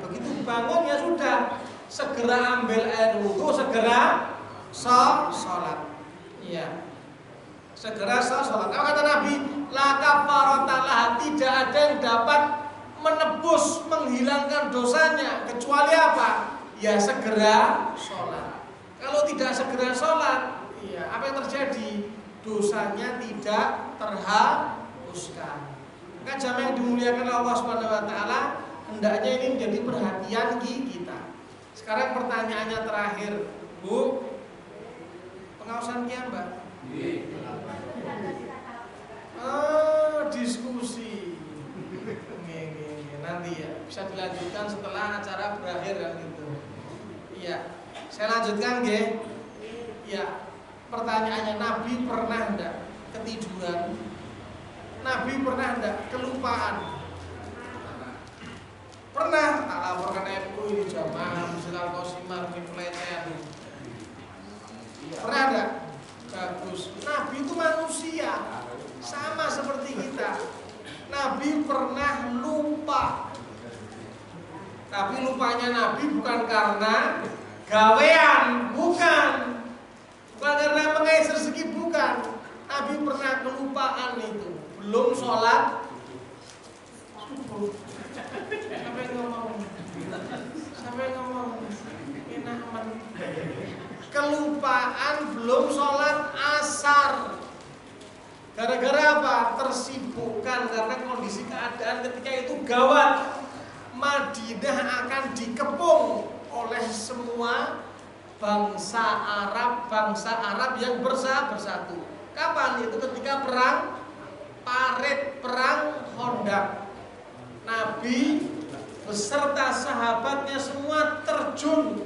Speaker 1: Begitu bangun ya sudah, segera ambil air wudu, segera sholat. Iya, segera sholat. Apa kata Nabi? La kafarata laha, tidak ada yang dapat menebus, menghilangkan dosanya kecuali apa? Ya segera sholat. Kalau tidak segera sholat, iya, apa yang terjadi? Dosanya tidak terhapuskan. Maka jamaah yang dimuliakan Allah Subhanahu wa taala, hendaknya ini menjadi perhatian kita. Sekarang pertanyaannya terakhir, Bu. Pengawasan kiam, Mbak? Oh, diskusi. Nanti ya, bisa dilanjutkan setelah acara berakhir kan gitu. Iya. Saya lanjutkan, nggih. Ya. Pertanyaannya, Nabi pernah enggak ketiduran? Nabi pernah enggak kelupaan? Pernah. Tak laporkan MU ini jamaah Muslimal Qasimah Fitletean. Pernah enggak? Bagus. Nabi itu manusia, sama seperti kita. Nabi pernah lupa. Tapi lupanya Nabi bukan karena gawean, bukan karena mengais rezeki, bukan. Nabi pernah kelupaan itu. Belum sholat subuh. Sampai ngomong enak aman. Kelupaan belum sholat asar. Gara-gara apa? Tersibukkan karena kondisi keadaan ketika itu gawat. Madinah akan dikepung oleh semua bangsa Arab yang bersatu. Kapan? Itu ketika perang Parit, perang Khandaq. Nabi beserta sahabatnya semua terjun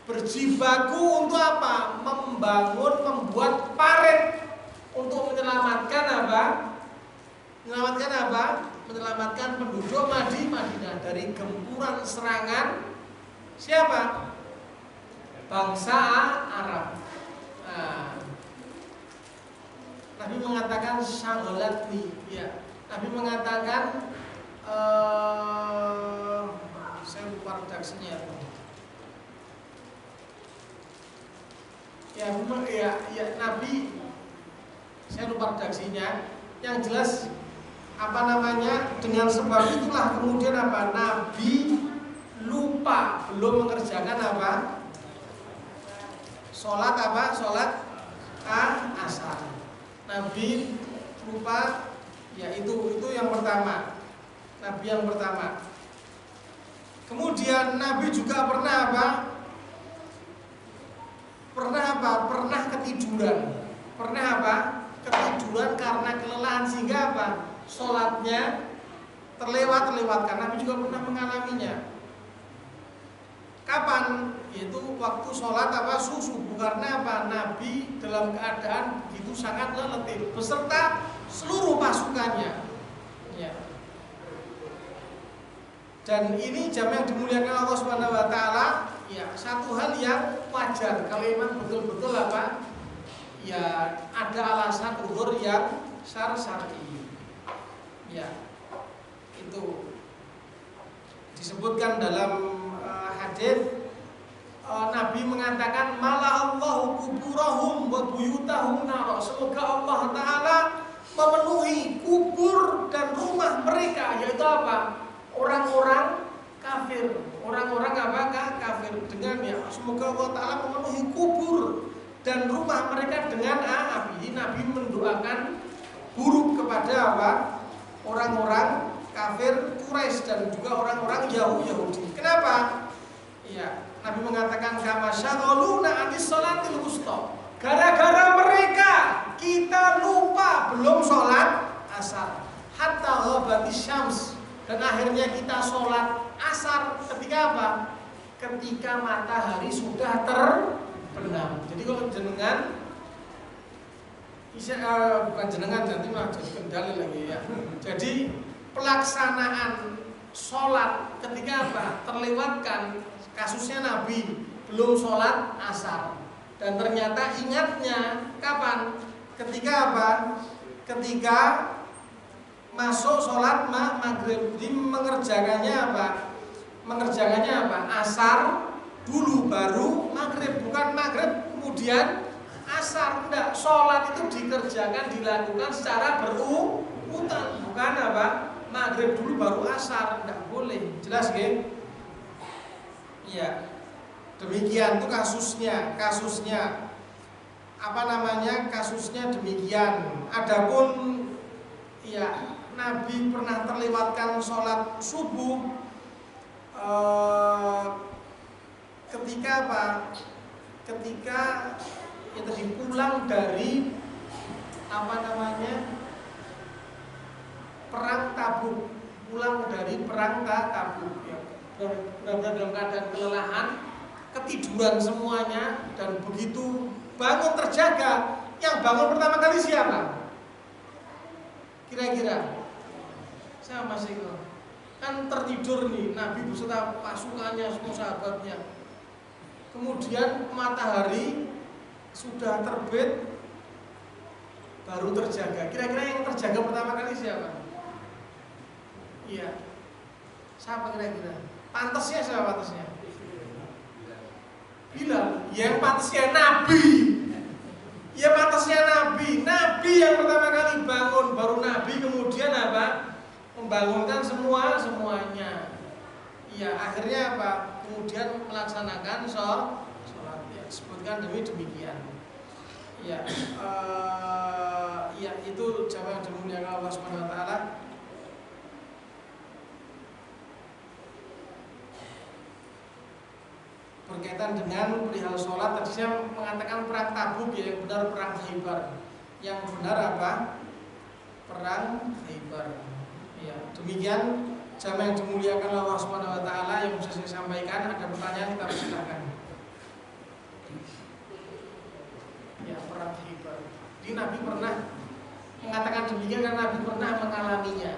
Speaker 1: berjibaku untuk apa? Membuat parit untuk menyelamatkan apa? Menyelamatkan penduduk Madinah dari gempuran serangan siapa? Bangsa Arab. Nabi mengatakan syaghalatni, ya. Nabi mengatakan saya lupa redaksinya. Ya, Nabi, saya lupa redaksinya. Yang jelas dengan sebab itulah kemudian apa? Nabi lupa belum mengerjakan apa? Sholat asar. Nabi lupa, ya itu yang pertama. Nabi yang pertama. Kemudian Nabi juga pernah apa? Pernah ketiduran. Pernah apa? Ketiduran karena kelelahan sehingga apa? Sholatnya terlewatkan. Nabi juga pernah mengalaminya. Kapan? Yaitu waktu sholat subuh. Karena apa? Nabi dalam keadaan begitu sangat letih beserta seluruh pasukannya. Ya. Dan ini jamaah yang dimuliakan Allah Subhanahu wa taala, ya, satu hal yang wajar kalau memang betul-betul apa? Ya, ada alasan uzur yang syar'i. Ya. Itu disebutkan dalam hadis Nabi mengatakan malah Allahu kuburahum wa buyutahum nar. Semoga Allah Ta'ala memenuhi kubur dan rumah mereka, yaitu apa? Orang-orang kafir. Orang-orang apa? Kafir. Dengan ya, semoga Allah Ta'ala memenuhi kubur dan rumah mereka dengan api. Nabi mendoakan buruk kepada apa? Orang-orang kafir Quraisy dan juga orang-orang Yahudi. Kenapa? Iya, Nabi mengatakan kama syaghaluna anis sholatil wusta. Gara-gara mereka kita lupa belum sholat asar. Hatta ghabatis syams, dan akhirnya kita sholat asar ketika apa? Ketika matahari sudah terbenam. Jadi kalau jenengan bukan jenengan, nanti malah jadi kendali lagi ya. Jadi pelaksanaan sholat ketika apa? Terlewatkan. Kasusnya Nabi belum sholat asar, dan ternyata ingatnya kapan? Ketika apa? Ketika masuk sholat maghrib. Jadi mengerjakannya apa? Mengerjakannya apa? Asar dulu baru maghrib, bukan maghrib kemudian asar. Enggak, sholat itu dikerjakan, dilakukan secara berurutan, bukan apa? Maghrib dulu baru asar, enggak boleh. Jelas nggih? Iya, demikian tuh kasusnya apa namanya, kasusnya demikian. Adapun ya Nabi pernah terlewatkan sholat subuh ketika apa? Ketika ya tadi pulang dari apa namanya, perang Tabuk, pulang dari perang Tabuk ya. Benar-benar dalam keadaan kelelahan, ketiduran semuanya, dan begitu bangun terjaga, yang bangun pertama kali siapa? Kira-kira saya masih kan tertidur nih Nabi beserta pasukannya, semua sahabatnya. Kemudian matahari sudah terbit baru terjaga. Kira-kira yang terjaga pertama kali siapa? Iya, siapa kira-kira? Pantasnya siapa pantasnya? Bilal. Yang pantasnya Nabi. Ya pantasnya Nabi. Nabi yang pertama kali bangun, baru Nabi kemudian apa? Membangunkan semuanya. Ya akhirnya apa? Kemudian melaksanakan sholat. Ya, sebutkan demikian. Ya, ya itu jamaah yang dimuliakan Allah Subhanahu Wa Taala. Berkaitan dengan perihal sholat, tadi saya mengatakan perang Tabuk ya, yang benar perang Khaybar. Yang benar apa? Perang Khaybar. Ya, demikian jamaah yang dimuliakan Allah Subhanahu Wa Taala yang bisa saya sampaikan. Ada pertanyaan kita silakan. Ya, perang Khaybar. Jadi Nabi pernah mengatakan demikian karena Nabi pernah mengalaminya.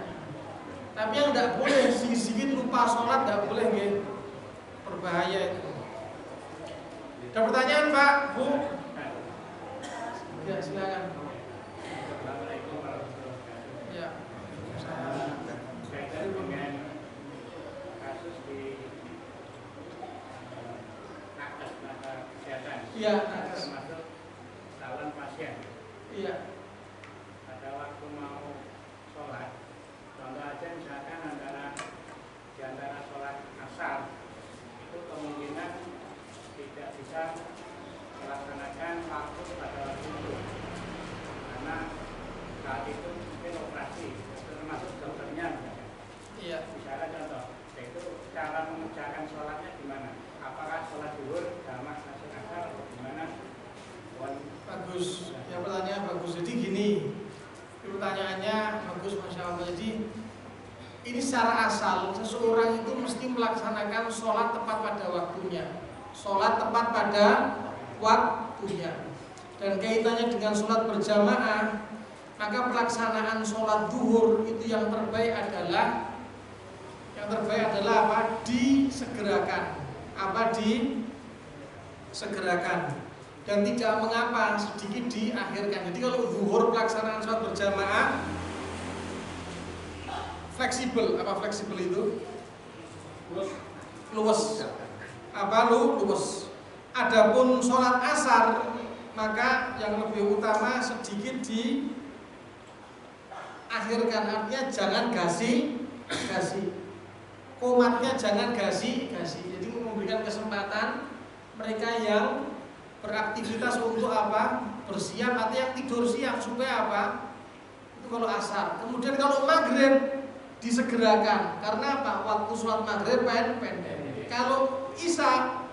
Speaker 1: Tapi yang tidak boleh sedikit lupa sholat, tidak boleh ya. Berbahaya itu. Ada pertanyaan Pak, Bu? Ya silakan.
Speaker 2: Assalamualaikum warahmatullahi wabarakatuh.
Speaker 1: Ya.
Speaker 2: Kaitan dengan kasus di nakes tenaga kesehatan.
Speaker 1: Iya, nakes.
Speaker 2: Termasuk calon pasien.
Speaker 1: Iya.
Speaker 2: Pada waktu mau sholat, contoh aja misalkan di antara sholat asar itu kemungkinan tidak bisa melaksanakan waktu pada waktu itu karena saat itu mungkin operasi, termasuk dokternya misalnya.
Speaker 1: Iya.
Speaker 2: Misalnya contoh, yaitu cara mengerjakan sholatnya gimana? Apakah sholat zuhur jamaah langsung asar atau gimana?
Speaker 1: Bagus. Ya pertanyaan bagus. Jadi gini, pertanyaannya bagus, masya Allah. Jadi ini secara asal seseorang itu mesti melaksanakan sholat tepat pada waktunya. Sholat tepat pada waktunya. Dan kaitannya dengan sholat berjamaah, maka pelaksanaan sholat duhur itu yang terbaik adalah apa? Disegerakan. Apa? Disegerakan. Dan tidak mengapa sedikit diakhirkan. Jadi kalau duhur pelaksanaan sholat berjamaah fleksibel. Apa fleksibel itu? Luwes. Apa luwes? Adapun sholat asar maka yang lebih utama sedikit diakhirkan, artinya jangan gasi, komatnya jangan gasi. Jadi memberikan kesempatan mereka yang beraktivitas untuk apa? Bersiap atau yang tidur siang supaya apa? Itu kalau asar. Kemudian kalau maghrib disegerakan, karena apa? Waktu sholat maghrib pendek. Kalau isya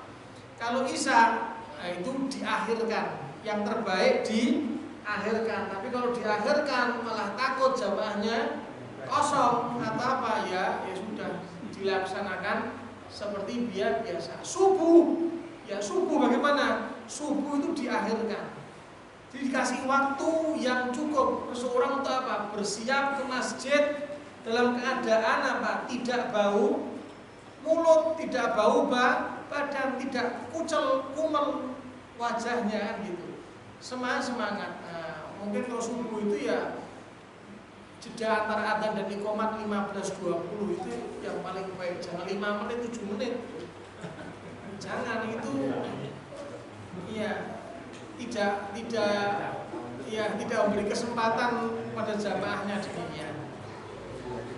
Speaker 1: nah itu diakhirkan. Yang terbaik diakhirkan. Tapi kalau diakhirkan malah takut jamaahnya kosong atau apa ya sudah dilaksanakan seperti biasa. Subuh bagaimana? Subuh itu diakhirkan. Jadi dikasih waktu yang cukup seseorang untuk apa? Bersiap ke masjid dalam keadaan apa? Tidak bau mulut, tidak bau badan, tidak kumel wajahnya kan gitu. Semangat. Nah, mungkin kalau subuh itu ya jeda antara adzan dan iqamat 15-20 itu yang paling baik. Jangan 5 menit 7 menit. Jangan itu ya tidak memberi kesempatan pada jamaahnya demikian.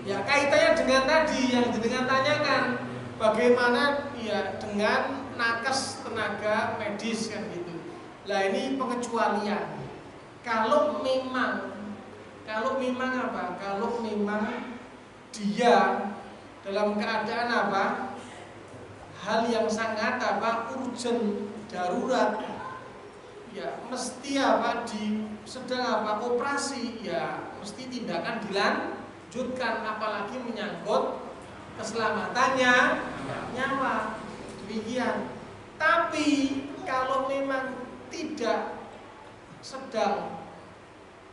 Speaker 1: Ya kaitannya dengan tadi yang dengan tanyakan bagaimana ya dengan nakes tenaga medis kan gitu. Lah ini pengecualian. Kalau memang apa? Kalau memang dia dalam keadaan apa? Hal yang sangat apa? Urgent, darurat. Ya mesti apa? Sedang apa? Operasi. Ya mesti tindakan dilanjutkan, apalagi menyangkut keselamatannya nyawa. Demikian. Tapi kalau memang tidak sedang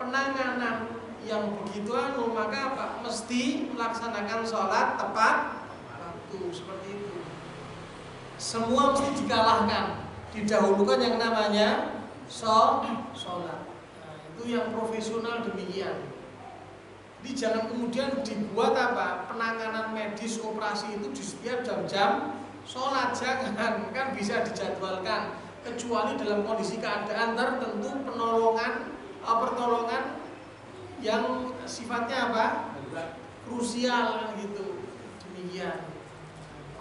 Speaker 1: penanganan yang begitu maka apa? Mesti melaksanakan sholat tepat waktu seperti itu. Semua mesti dikalahkan, didahulukan yang namanya sholat. Nah, itu yang profesional demikian. Jadi jangan kemudian dibuat apa? Penanganan medis operasi itu di setiap jam-jam sholat, jangan, kan bisa dijadwalkan kecuali dalam kondisi keadaan tertentu pertolongan yang sifatnya apa? Krusial gitu. Demikian.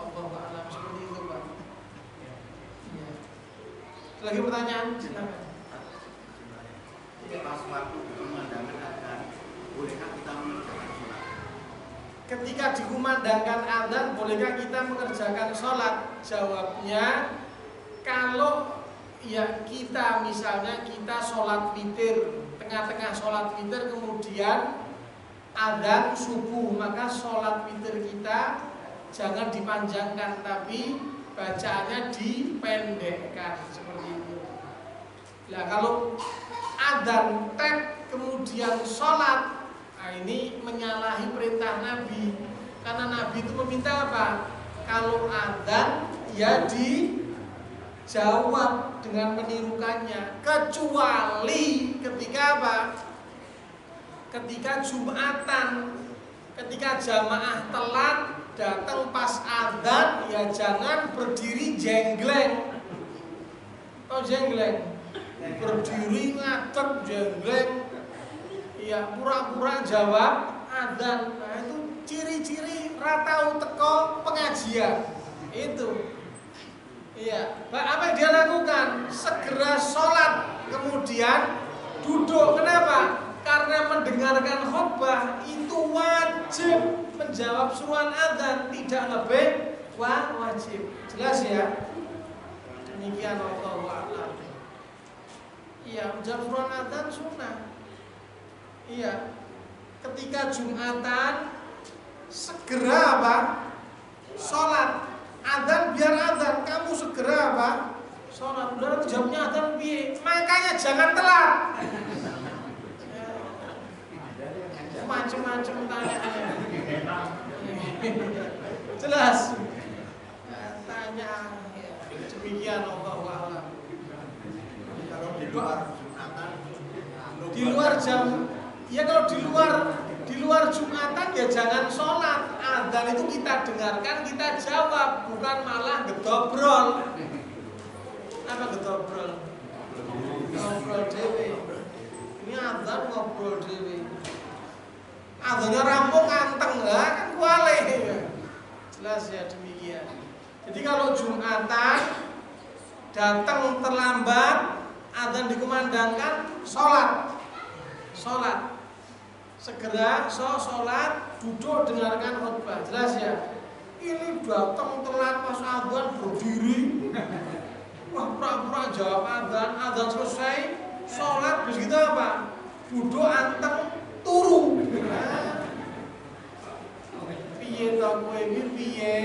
Speaker 1: Allahu a'lam seperti itu, Pak. Ya. Lagi pertanyaan? Silakan.
Speaker 3: Pas waktu dikumandangkan adzan, bolehkah kita mengerjakan sholat?
Speaker 1: Ketika dikumandangkan adzan, bolehkah kita mengerjakan sholat? Jawabnya, kalau ya kita misalnya kita sholat witir, tengah-tengah sholat witir kemudian adzan subuh, maka sholat witir kita jangan dipanjangkan tapi bacaannya dipendekkan seperti itu. Nah kalau adzan kemudian sholat, nah ini menyalahi perintah Nabi, karena Nabi itu meminta apa? Kalau adzan ya dijawab dengan menirukannya, kecuali ketika apa? Ketika Jumatan, ketika jamaah telat datang pas adzan, ya jangan berdiri jengleng. Oh jengleng, berdiri ngadeg jengleng, ya pura-pura jawab adzan. Nah itu ciri-ciri ratau teko pengajian itu. Iya, apa yang dia lakukan? Segera sholat, kemudian duduk. Kenapa? Karena mendengarkan khutbah itu wajib menjawab suruhan adzan, tidak lebih wajib. Jelas ya? Demikian Allahu a'lam. Iya, menjawab suruhan adzan sunnah. Iya, ketika Jumatan segera apa? Sholat. Adzan biar adzan, kamu segera apa? Sholat. Udah jawabnya adzan piye? Makanya jangan telat. Macam-macam tanyaannya. Jelas. Tanya ya, demikian Allahu a'lam.
Speaker 3: Kalau di luar Jumatan,
Speaker 1: Di luar jam, ya kalau di luar Jumatan ya jangan sholat. Adzan itu kita dengarkan, kita jawab, bukan malah gedobrol. Apa getobrol? Ngobrol dhewe. Ini adzan ngobrol dhewe. Adzannya rampung anteng lah kan kuale. Jelas ya demikian. Jadi kalau Jumatan datang terlambat, adzan dikumandangkan, sholat. Segera sholat, duduk dengarkan khutbah. Jelas ya. Ini datang telat pas adzan berdiri. Wah, pura-pura jawab adzan selesai, sholat, terus gitu apa? Duduk anteng, turu. Piye to kowe iki piye?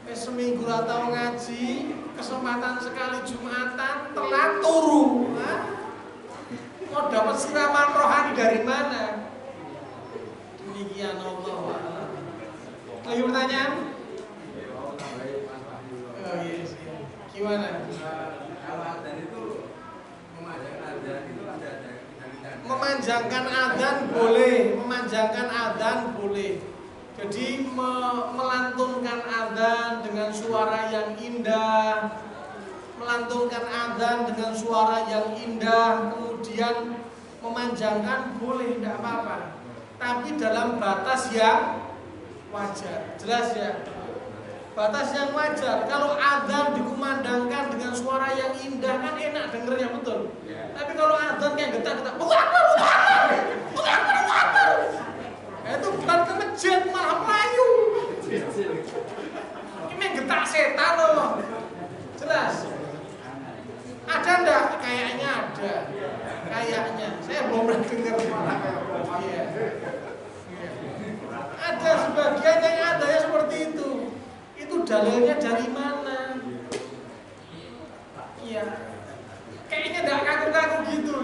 Speaker 1: Wis seminggu ra tau ngaji, kesempatan sekali Jumatan telat turu. Mau dapat siraman rohani dari mana? Demikian Allah. Lagi pertanyaan? Oh yes. Gimana?
Speaker 3: Kalau adzan itu memanjangkan adzan itu ada
Speaker 1: Memanjangkan adzan boleh, memanjangkan adzan boleh. Jadi melantunkan adzan dengan suara yang indah, melantunkan adzan dengan suara yang indah, kemudian memanjangkan boleh, tidak apa-apa. Tapi dalam batas yang wajar, jelas ya. Batas yang wajar. Kalau adzan dikumandangkan dengan suara yang indah kan enak dengernya, betul. Tapi kalau adzan kayak getak-getak, itu bukan ke masjid, malah melayu. Ini getak setan loh. Jelas. Ada enggak? Kayaknya ada. Kayaknya. Saya belum pernah dengar. Iya. Ada sebagian yang ada ya seperti itu. Itu dalilnya dari mana? Iya. Kayaknya enggak kaku-kaku gitu.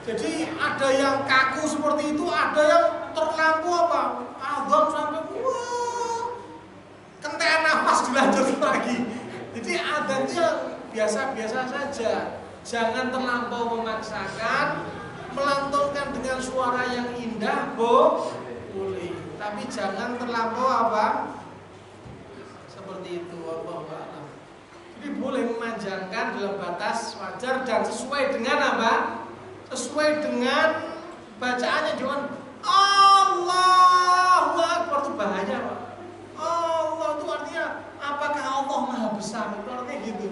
Speaker 1: Jadi ada yang kaku seperti itu, ada yang terlalu apa? Adzan sampai wah, kentean nafas dilanjut lagi. Jadi adzannya biasa-biasa saja. Jangan terlampau memaksakan, melantunkan dengan suara yang indah, boleh. Tapi jangan terlampau apa? Seperti itu, Allahu a'lam. Jadi boleh memanjangkan dalam batas wajar dan sesuai dengan apa? Sesuai dengan bacaannya. Jangan Allahu Akbar, itu bahaya Pak. Allah itu artinya apakah Allah Maha Besar? Itu artinya gitu.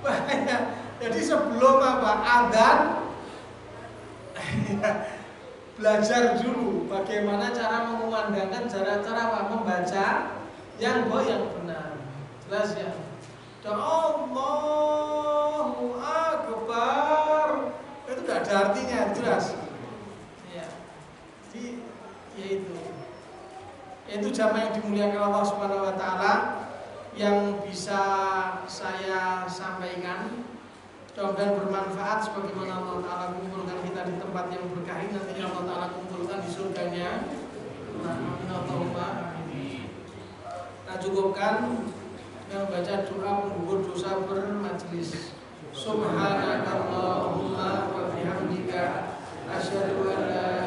Speaker 1: Bahaya. Jadi sebelum apa? Adzan belajar dulu bagaimana cara mengumandangkan, cara apa? Membaca yang benar. Jelas ya. Dan Allahu Akbar itu tidak ada artinya, jelas. Ya. Jadi yaitu jamaah yang dimuliakan Allah Subhanahu wa taala yang bisa saya sampaikan. Mudah-mudahan bermanfaat sebagaimana Allah taala kumpulkan kita di tempat yang berkah ini, nantinya Allah taala kumpulkan di surganya. Allahumma amin. Kita cukupkan dengan membaca doa penggugur dosa bermajlis. Subhanakallahumma wa bihamdika asyhadu an la